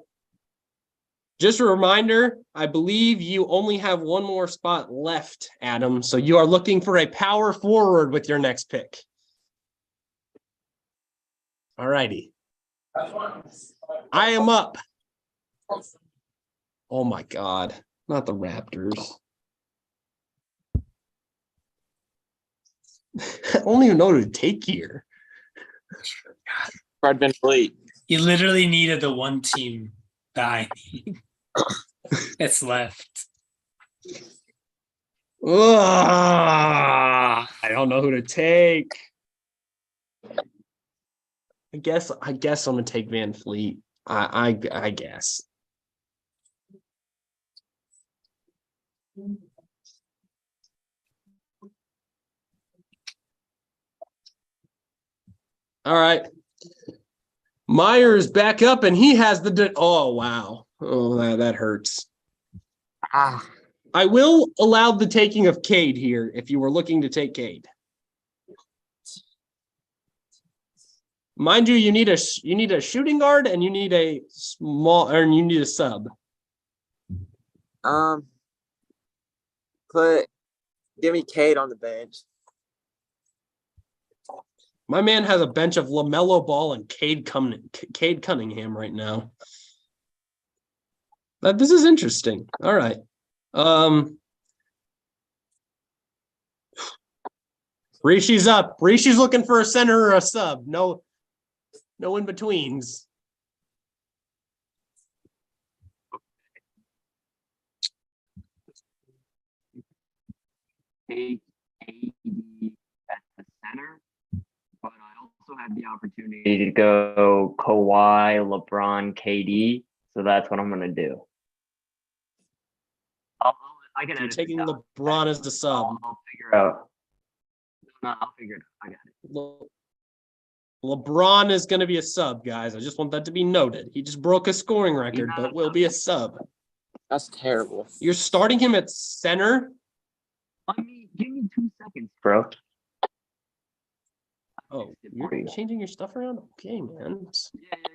Just a reminder, I believe you only have one more spot left, Adam. So you are looking for a power forward with your next pick. All righty. I am up. Oh my God, not the Raptors. I don't even know who to take here. Fred VanVleet. You literally needed the one team that I need. It's left. Ugh, I don't know who to take. I guess I'm gonna take Van Fleet. I guess. All right. Myers back up, and he has oh, wow. Oh, that hurts. I will allow the taking of Cade here if you were looking to take Cade. Mind you, you need a shooting guard and you need a sub. Give me Cade on the bench. My man has a bench of LaMelo Ball and Cade Cunningham right now. This is interesting. All right. Rishi's up. Rishi's looking for a center or a sub. No in betweens. Take AD at the center, but I also have the opportunity to go Kawhi, LeBron, KD. So that's what I'm gonna do. I can You're edit taking this out. LeBron as the sub. I'll figure out. No, I'll figure it out. I got it. LeBron is going to be a sub, guys. I just want that to be noted. He just broke a scoring record, but will be a sub. That's terrible. You're starting him at center? Give me 2 seconds, bro. Oh, you're changing your stuff around? Okay, man.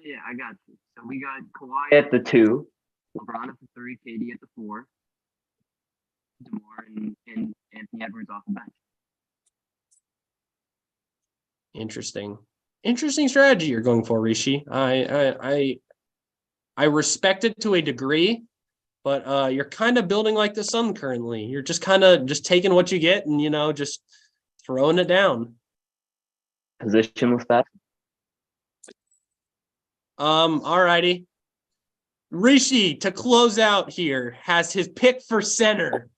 Yeah, I got you. So we got Kawhi at the 2, LeBron at the 3, KD at the 4, DeMar and Anthony Edwards off the bench. Interesting strategy you're going for, Rishi. I respect it to a degree, but you're kind of building like the Sun currently. You're just kind of just taking what you get and just throwing it down. Positionless that. All righty. Rishi, to close out here, has his pick for center.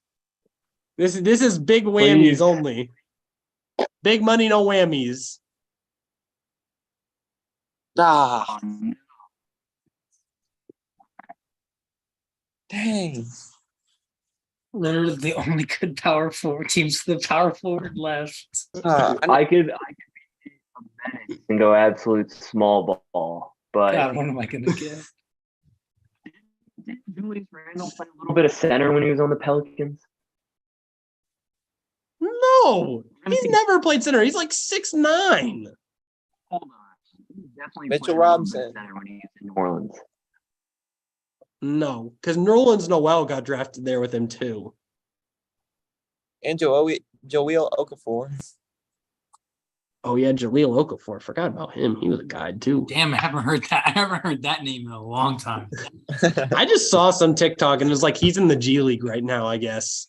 This is big whammies Please. only. Big money, no whammies. Ah, dang. Literally the only good power forward teams to the power forward left. I could be a menace and go absolute small ball, but God, what am I gonna get? didn't Julius Randle play a little bit of center when he was on the Pelicans? No, he's never played center. He's like 6'9". Hold on. He definitely Mitchell played a little bit Robinson. center when he was in New Orleans. No, because Nerlens Noel got drafted there with him too. And Joel Okafor. Oh yeah, Jahlil Okafor. Forgot about him. He was a guy too. Damn, I haven't heard that. I haven't heard that name in a long time. I just saw some TikTok and it was like he's in the G League right now, I guess.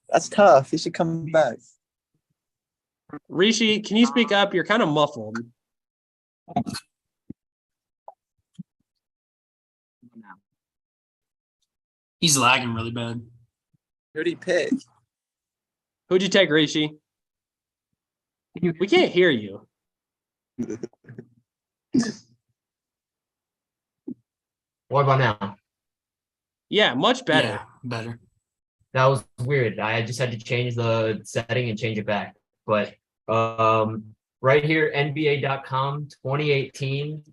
That's tough. He should come back. Rishi, can you speak up? You're kind of muffled. He's lagging really bad. Who'd he pick? Who'd you take, Rishi? We can't hear you. What about now? Yeah, much better. Yeah, better. That was weird. I just had to change the setting and change it back. But right here, NBA.com 2018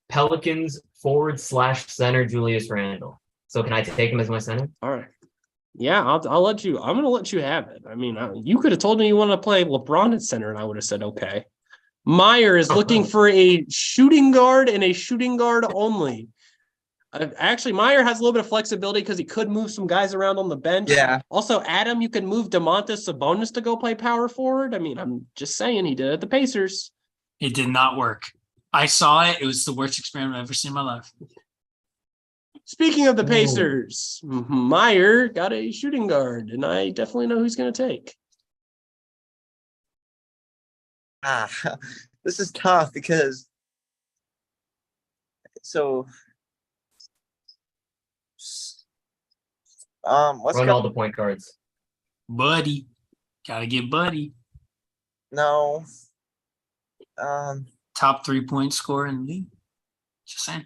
Pelicans /center Julius Randle. So can I take him as my center? All right. Yeah, I'll let you. I'm gonna let you have it. I mean, you could have told me you want to play LeBron at center, and I would have said okay. Meyer is looking for a shooting guard and a shooting guard only. Actually, Meyer has a little bit of flexibility because he could move some guys around on the bench. Yeah. Also, Adam, you can move DeMontis Sabonis to go play power forward. I mean, I'm just saying he did it at the Pacers. It did not work. I saw it. It was the worst experiment I've ever seen in my life. Speaking of the Pacers, Meyer got a shooting guard, and I definitely know who's going to take. This is tough because let's Run go. all the point guards. Buddy. Gotta get Buddy. No. Top 3-point scorer in the league. Just saying.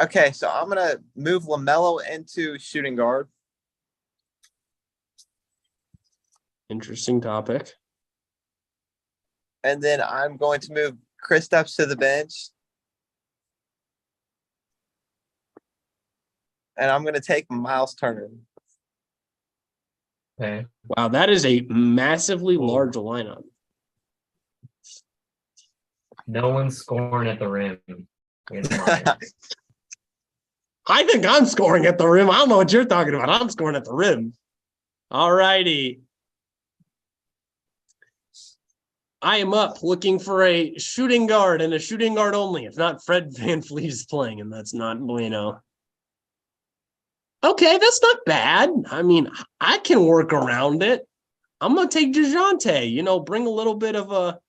Okay, so I'm gonna move LaMelo into shooting guard. Interesting topic. And then I'm going to move Kristaps to the bench. And I'm going to take Miles Turner. Okay. Wow, that is a massively large lineup. No one's scoring at the rim. I think I'm scoring at the rim. I don't know what you're talking about. I'm scoring at the rim. All righty. I am up looking for a shooting guard and a shooting guard only. If not, Fred VanVleet is playing, and that's not bueno. Okay, that's not bad. I mean, I can work around it. I'm going to take DeJounte, bring a little bit of a...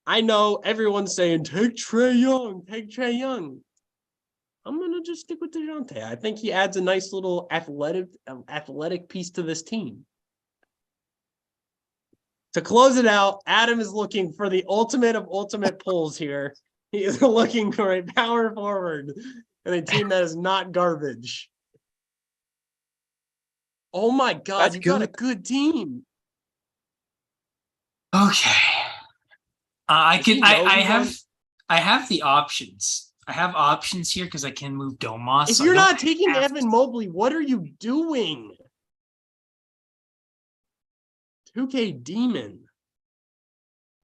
I know everyone's saying, take Trae Young. I'm going to just stick with DeJounte. I think he adds a nice little athletic piece to this team. To close it out, Adam is looking for the ultimate of ultimate pulls here. He is looking for a power forward and a team that is not garbage. Oh my God, you got a good team. Okay. I have the options. I have options here because I can move Domas. If you're not taking Evan Mobley, what are you doing? 2K Demon.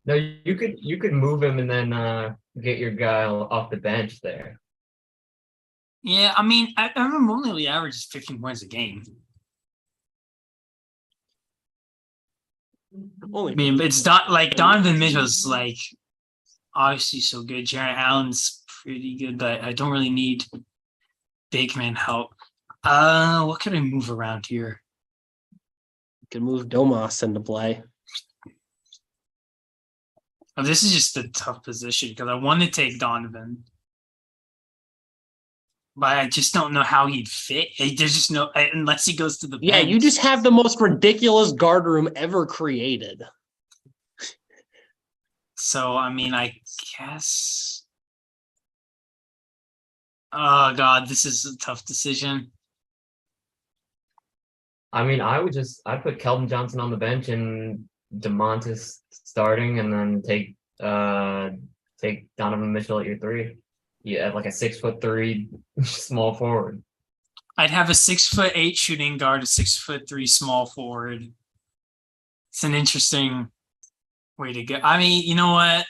No, you could move him and then get your guy off the bench there. Yeah, I mean, Evan Mobley averages 15 points a game. I mean, it's not like Donovan Mitchell's like obviously so good. Jarrett Allen's pretty good, but I don't really need big man help. What can I move around here? You can move Domas into play. Oh, this is just a tough position because I want to take Donovan, but I just don't know how he'd fit. There's just no unless he goes to the bench. Yeah, you just have the most ridiculous guard room ever created. So I mean, I guess. Oh God, this is a tough decision. I mean, I'd put Keldon Johnson on the bench and DeMontis starting, and then take Donovan Mitchell at your 3. You have like a 6'3" small forward. I'd have a 6'8" shooting guard, a 6'3" small forward. It's an interesting way to go. I mean, you know what?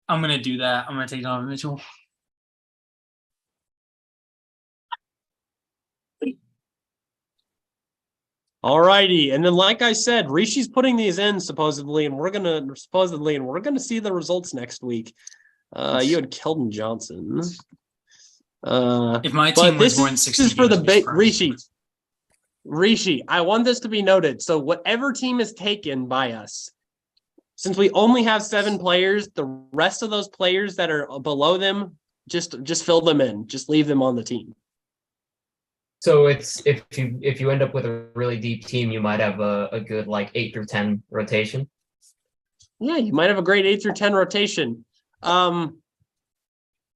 I'm gonna do that. I'm gonna take Donovan Mitchell. All righty, and then like I said, Rishi's putting these in supposedly, and we're gonna see the results next week. You had Keldon Johnson. If my team was more than 60 this is for the Rishi. I want this to be noted. So whatever team is taken by us, since we only have 7 players, the rest of those players that are below them, just fill them in. Just leave them on the team. So it's if you end up with a really deep team, you might have a good like 8 through 10 rotation. Yeah, you might have a great 8 through 10 rotation. But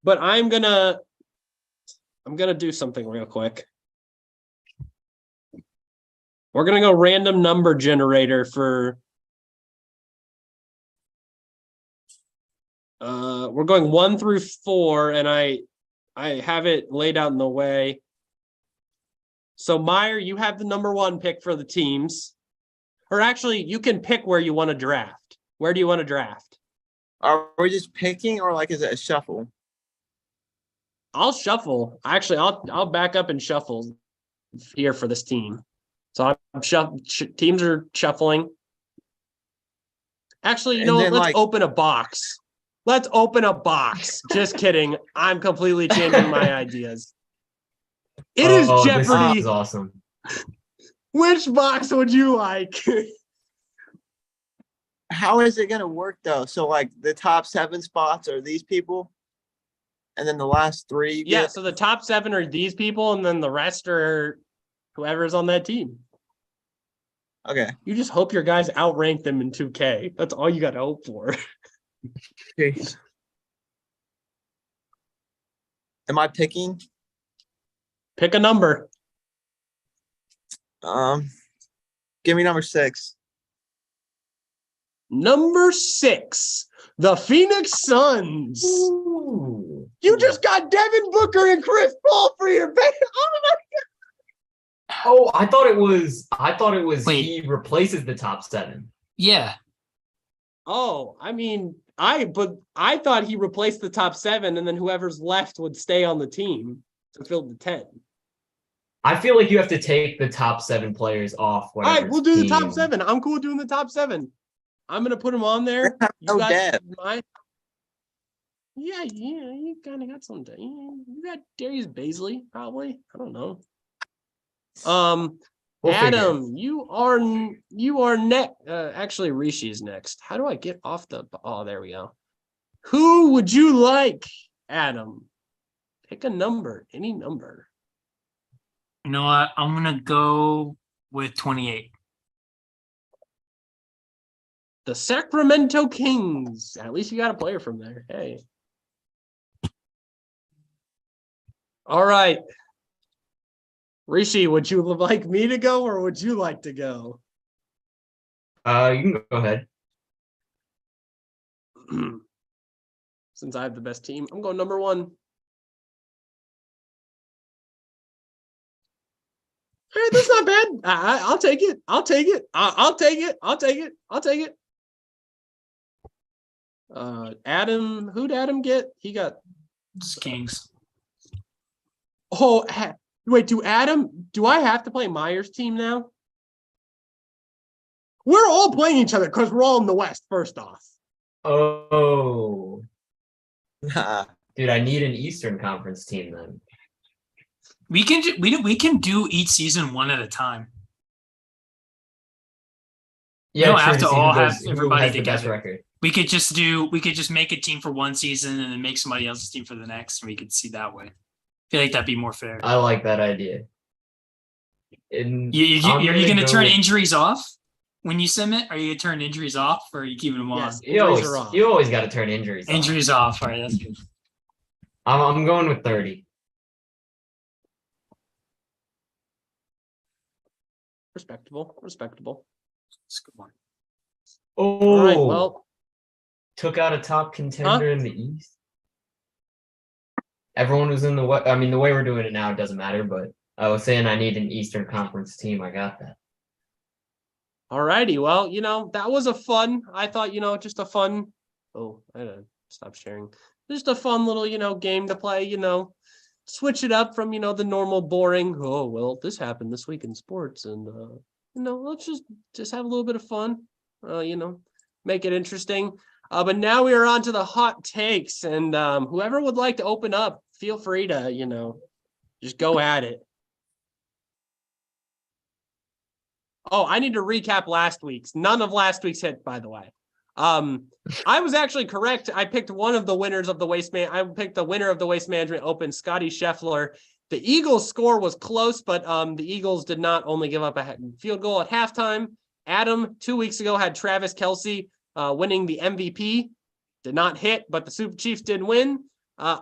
I'm gonna do something real quick. We're gonna go random number generator for. We're going 1 through 4, and I have it laid out in the way. So Meyer, you have the number 1 pick for the teams. Or actually, you can pick where you want to draft. Where do you want to draft? Are we just picking, or like is it a shuffle? I'll shuffle. Actually, I'll back up and shuffle here for this team. So teams are shuffling. Actually, you know what? Let's open a box. Let's open a box. Just kidding. I'm completely changing my ideas. It is Jeopardy. This is awesome. Which box would you like? How is it going to work, though? So, like, the top 7 spots are these people, and then the last 3? Yeah, so the top 7 are these people, and then the rest are whoever's on that team. Okay. You just hope your guys outrank them in 2K. That's all you got to hope for. Okay. Am I picking? Pick a number. Give me number 6. Number 6, the Phoenix Suns. Ooh. You just got Devin Booker and Chris Paul for your band. Oh my God. Oh, I thought it was Wait. he replaces the top 7. Yeah. Oh, I mean, I thought he replaced the top 7, and then whoever's left would stay on the team to fill the 10. I feel like you have to take the top 7 players off. All right, we'll do the top team. 7. I'm cool with doing the top 7. I'm gonna put them on there. You No got depth. Yeah, you kind of got some. You got Darius Baisley, probably. I don't know. We'll Adam, you are next. Actually, Rishi is next. How do I get off the? Oh, there we go. Who would you like, Adam? Pick a number, any number. You know what? I'm gonna go with 28. The Sacramento Kings. At least you got a player from there. Hey. All right. Rishi, would you like me to go or would you like to go? You can go ahead. Since I have the best team, I'm going number 1. Hey, that's not bad. I'll take it. I'll take it. I'll take it. I'll take it. I'll take it. Adam, who'd Adam get? He got It's Kings. Oh, wait, do I have to play Myers' team now? We're all playing each other because we're all in the West, first off. Oh. Dude, I need an Eastern Conference team then. We can do each season one at a time. Yeah, don't true, have to see all who have goes- who everybody has the best together. record. We could just make a team for one season and then make somebody else's team for the next, and we could see that way. I feel like that'd be more fair. I like that idea. And Are you I'm gonna go turn with- injuries off when you submit? Are you gonna turn injuries off or are you keeping them on? Yes. You always, Injuries are off. you always got to turn injuries. off. Injuries off. All right, that's good. I'm going with 30. Respectable. That's a good one. Oh, All right, well, took out a top contender in the East. Everyone was in the way. I mean, the way we're doing it now, it doesn't matter. But I was saying I need an Eastern Conference team. I got that. all righty. Well, that was a fun. I thought, just a fun. Oh, I had to stop sharing. Just a fun little, game to play. Switch it up from the normal boring. Oh well, this happened this week in sports, and let's just have a little bit of fun. Make it interesting. But now we are on to the hot takes, and whoever would like to open up, feel free to just go at it. Oh, I need to recap last week's. None of last week's hit, by the way. I was actually correct. I picked one of the winners of the I picked the winner of the Waste Management Open, Scotty Scheffler. The Eagles' score was close, but the Eagles did not only give up a field goal at halftime. Adam, 2 weeks ago, had Travis Kelce winning the MVP. Did not hit, but the Super Chiefs did win. I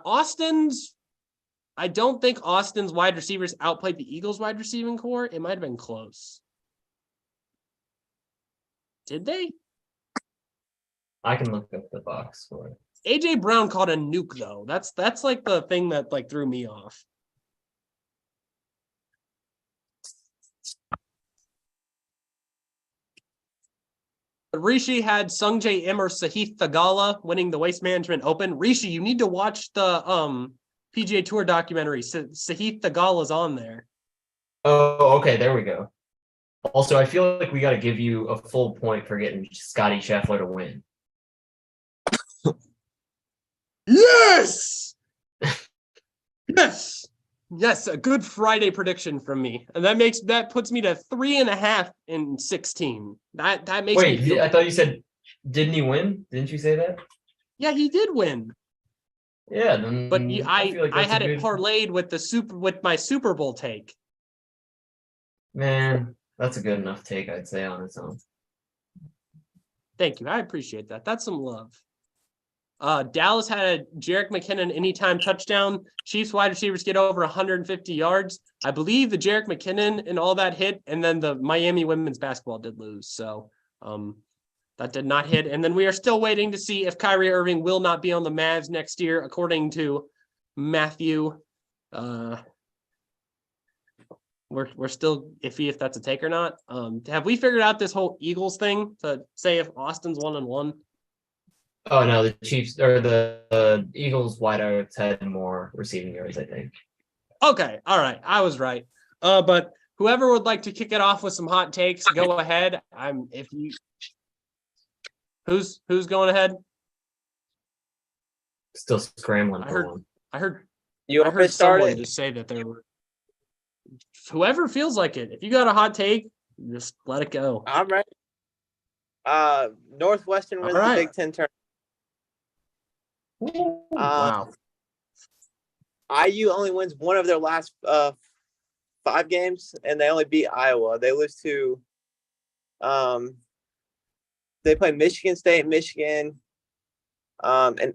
don't think Austin's wide receivers outplayed the Eagles' wide receiving core. It might have been close. Did they? I can look up the box for it. AJ Brown caught a nuke though. That's like the thing that threw me off. Rishi had Sungjae Im or Sahith Thagala winning the Waste Management Open. Rishi, you need to watch the PGA Tour documentary. Sahith Thagala's on there. Oh, okay, there we go. Also, I feel like we got to give you a full point for getting Scotty Scheffler to win. Yes! Yes, a good Friday prediction from me. And that puts me to 3.5 in 16. That makes me Wait, feel I thought you said, didn't he win? Didn't you say that? Yeah, he did win. Yeah, then But I feel like I that's had a it good- parlayed with my Super Bowl take. Man, that's a good enough take, I'd say, on its own. Thank you. I appreciate that. That's some love. Dallas had a Jerick McKinnon anytime touchdown. Chiefs wide receivers get over 150 yards. I believe the Jerick McKinnon and all that hit, and then the Miami women's basketball did lose. So that did not hit. And then we are still waiting to see if Kyrie Irving will not be on the Mavs next year, according to Matthew. We're still iffy if that's a take or not. Have we figured out this whole Eagles thing to say if Austin's 1-1? Oh no, the Chiefs or the Eagles wideouts had more receiving yards, I think. Okay, all right. I was right. But whoever would like to kick it off with some hot takes, go ahead. Who's going ahead? Still scrambling I for heard one. I heard You I want me heard to start someone it? just say that there were whoever feels like it. If you got a hot take, just let it go. I'm ready. Northwestern wins All the right. Big Ten tournament. Wow. IU only wins one of their last 5 games, and they only beat Iowa. They lose to they play Michigan State, Michigan, and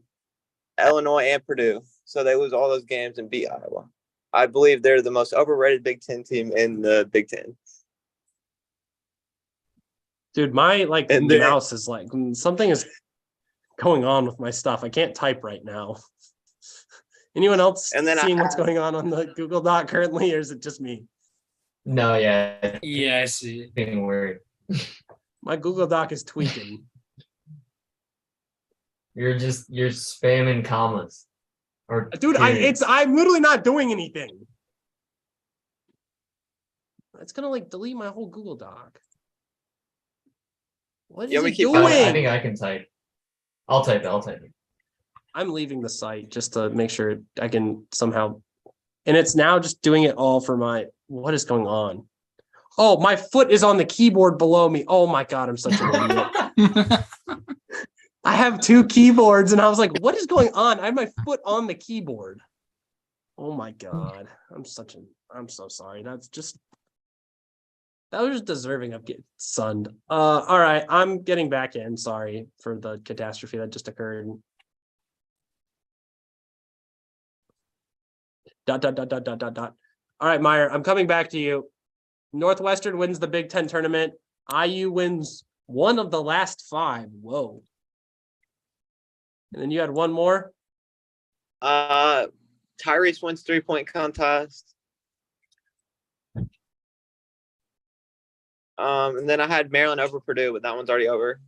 Illinois and Purdue. So they lose all those games and beat Iowa. I believe they're the most overrated Big Ten team in the Big Ten. Dude, my And then- mouse is something is going on with my stuff. I can't type right now. Anyone else And then seeing what's going on the Google Doc currently, or is it just me? No, yeah. Yeah, I see. It's getting weird. My Google Doc is tweaking. You're spamming commas. Or Dude, periods. I'm literally not doing anything. It's gonna delete my whole Google Doc. What is You want me it to keep doing? going? I think I can type. I'll type it. I'm leaving the site just to make sure I can somehow. And it's now just doing it all for what is going on? Oh, my foot is on the keyboard below me. Oh my God, I'm such an idiot. I have 2 keyboards and I was like, what is going on? I have my foot on the keyboard. Oh my God. I'm so sorry. That was just deserving of getting sunned. All right. I'm getting back in. Sorry for the catastrophe that just occurred. ... All right, Meyer, I'm coming back to you. Northwestern wins the Big Ten tournament. IU wins one of the last 5. Whoa. And then you had one more. Tyrese wins 3-point contest. And then I had Maryland over Purdue, but that one's already over.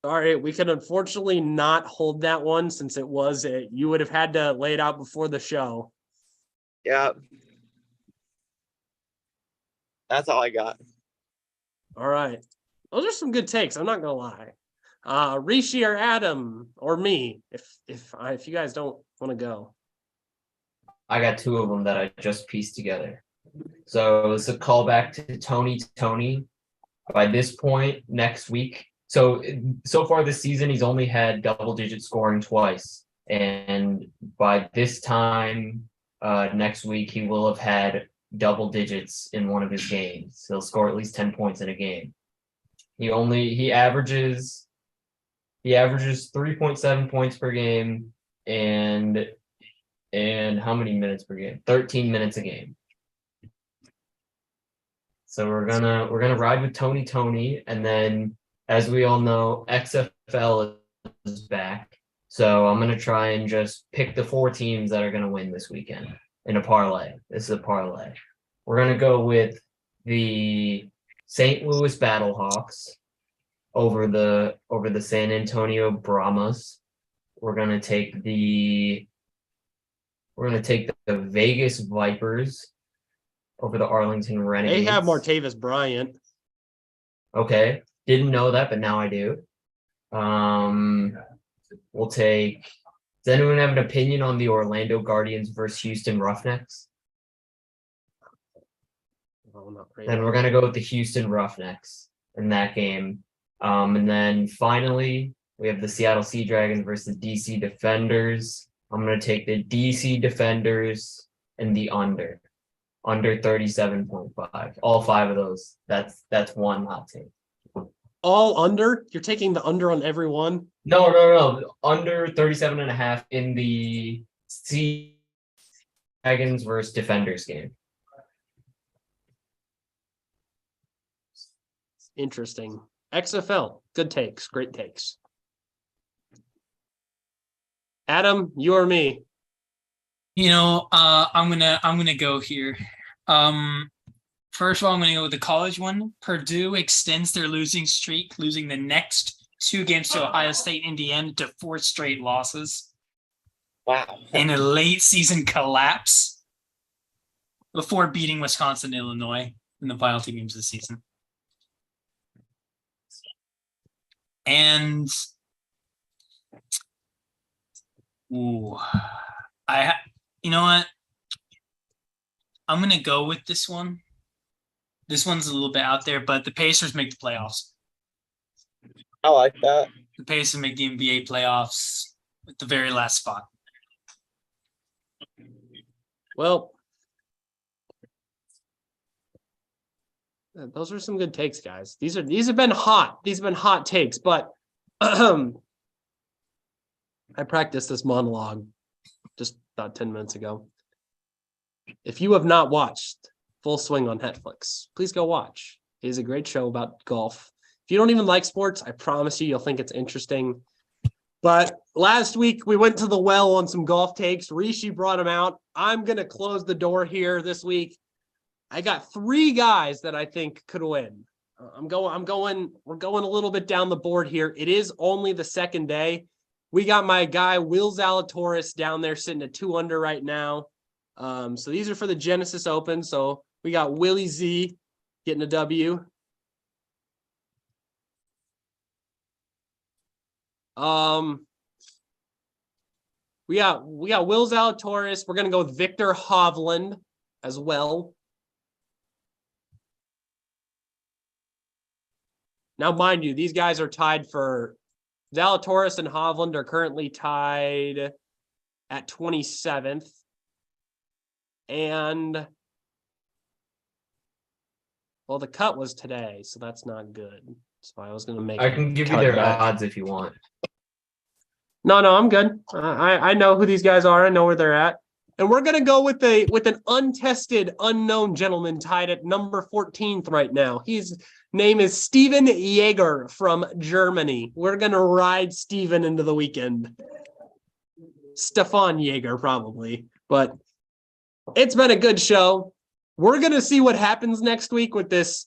Sorry, we can unfortunately not hold that one since you would have had to lay it out before the show. Yeah. That's all I got. All right. Those are some good takes. I'm not gonna lie. Rishi or Adam or me, if you guys don't want to go. I got 2 of them that I just pieced together. So it's a callback to Tony. By this point next week, so far this season, he's only had double-digit scoring twice, and by this time next week, he will have had double digits in one of his games. He'll score at least 10 points in a game. He averages 3.7 points per game, and how many minutes per game? 13 minutes a game. So we're gonna ride with Tony, and then as we all know, XFL is back. So I'm gonna try and just pick the 4 teams that are gonna win this weekend in a parlay. This is a parlay. We're gonna go with the St. Louis Battlehawks over the San Antonio Brahmas. We're gonna take the Vegas Vipers over the Arlington Renegades. They have Martavis Bryant. Okay. Didn't know that, but now I do. We'll take. Does anyone have an opinion on the Orlando Guardians versus Houston Roughnecks? Oh, not really. Then we're gonna go with the Houston Roughnecks in that game. And then finally we have the Seattle Sea Dragons versus the DC Defenders. I'm gonna take the DC Defenders and the under 37.5. All 5 of those. That's one hot take. All under? You're taking the under on every one? No. Under 37.5 in the Sea Dragons versus Defenders game. Interesting. XFL. Good takes. Great takes. Adam, you or me? I'm gonna go here. First of all, I'm gonna go with the college one. Purdue extends their losing streak, losing the next 2 games to Ohio State, Indiana, to 4 straight losses Wow. in a late season collapse. before beating Wisconsin and Illinois in the final 2 games of the season. And you know what? I'm gonna go with this one. This one's a little bit out there, but the Pacers make the playoffs. I like that. The Pacers make the NBA playoffs at the very last spot. Well, those are some good takes, guys. These have been hot. These have been hot takes, but I practiced this monologue just about 10 minutes ago. If you have not watched Full Swing on Netflix, please go watch. It is a great show about golf. If you don't even like sports, I promise you'll think it's interesting. But last week we went to the well on some golf takes. Rishi brought him out. I'm going to close the door here this week. I got 3 guys that I think could win. We're going a little bit down the board here. It is only the second day. We got my guy Will Zalatoris down there sitting at 2 under right now. So these are for the Genesis Open. So we got Willie Z getting a W. We got Will Zalatoris. We're gonna go with Victor Hovland as well. Now, mind you, these guys are tied for Zalatoris and Hovland are currently tied at 27th. And well, the cut was today, so that's not good. So I was gonna make I can give you cut their back. odds if you want. No, I'm good. I know who these guys are. I know where they're at. And we're gonna go with an untested, unknown gentleman tied at number 14th right now. His name is Steven Jaeger from Germany. We're gonna ride Steven into the weekend. Stefan Jaeger, probably. But it's been a good show. We're gonna see what happens next week with this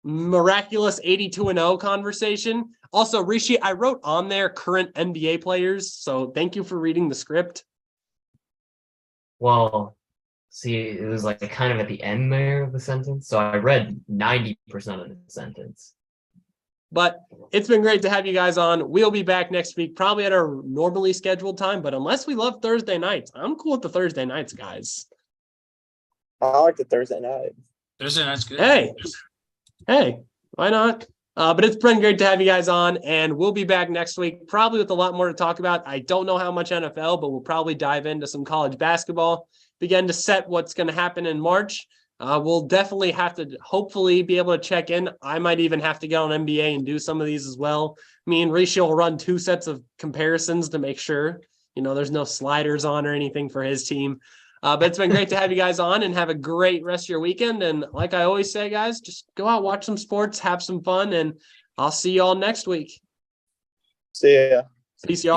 miraculous 82-0 conversation. Also, Rishi, I wrote on there current NBA players, so thank you for reading the script. Well, see, it was like kind of at the end there of the sentence, so I read 90% of the sentence. But it's been great to have you guys on. We'll be back next week, probably at our normally scheduled time, but unless we love Thursday nights, I'm cool with the Thursday nights, guys. I like the Thursday night. Thursday night's good. Hey, why not? But it's been great to have you guys on, and we'll be back next week, probably with a lot more to talk about. I don't know how much NFL, but we'll probably dive into some college basketball, begin to set what's going to happen in March. We'll definitely have to hopefully be able to check in. I might even have to get on NBA and do some of these as well. Me and Rishi will run 2 sets of comparisons to make sure, there's no sliders on or anything for his team. But it's been great to have you guys on, and have a great rest of your weekend. And like I always say, guys, just go out, watch some sports, have some fun, and I'll see you all next week. See ya. Peace, y'all.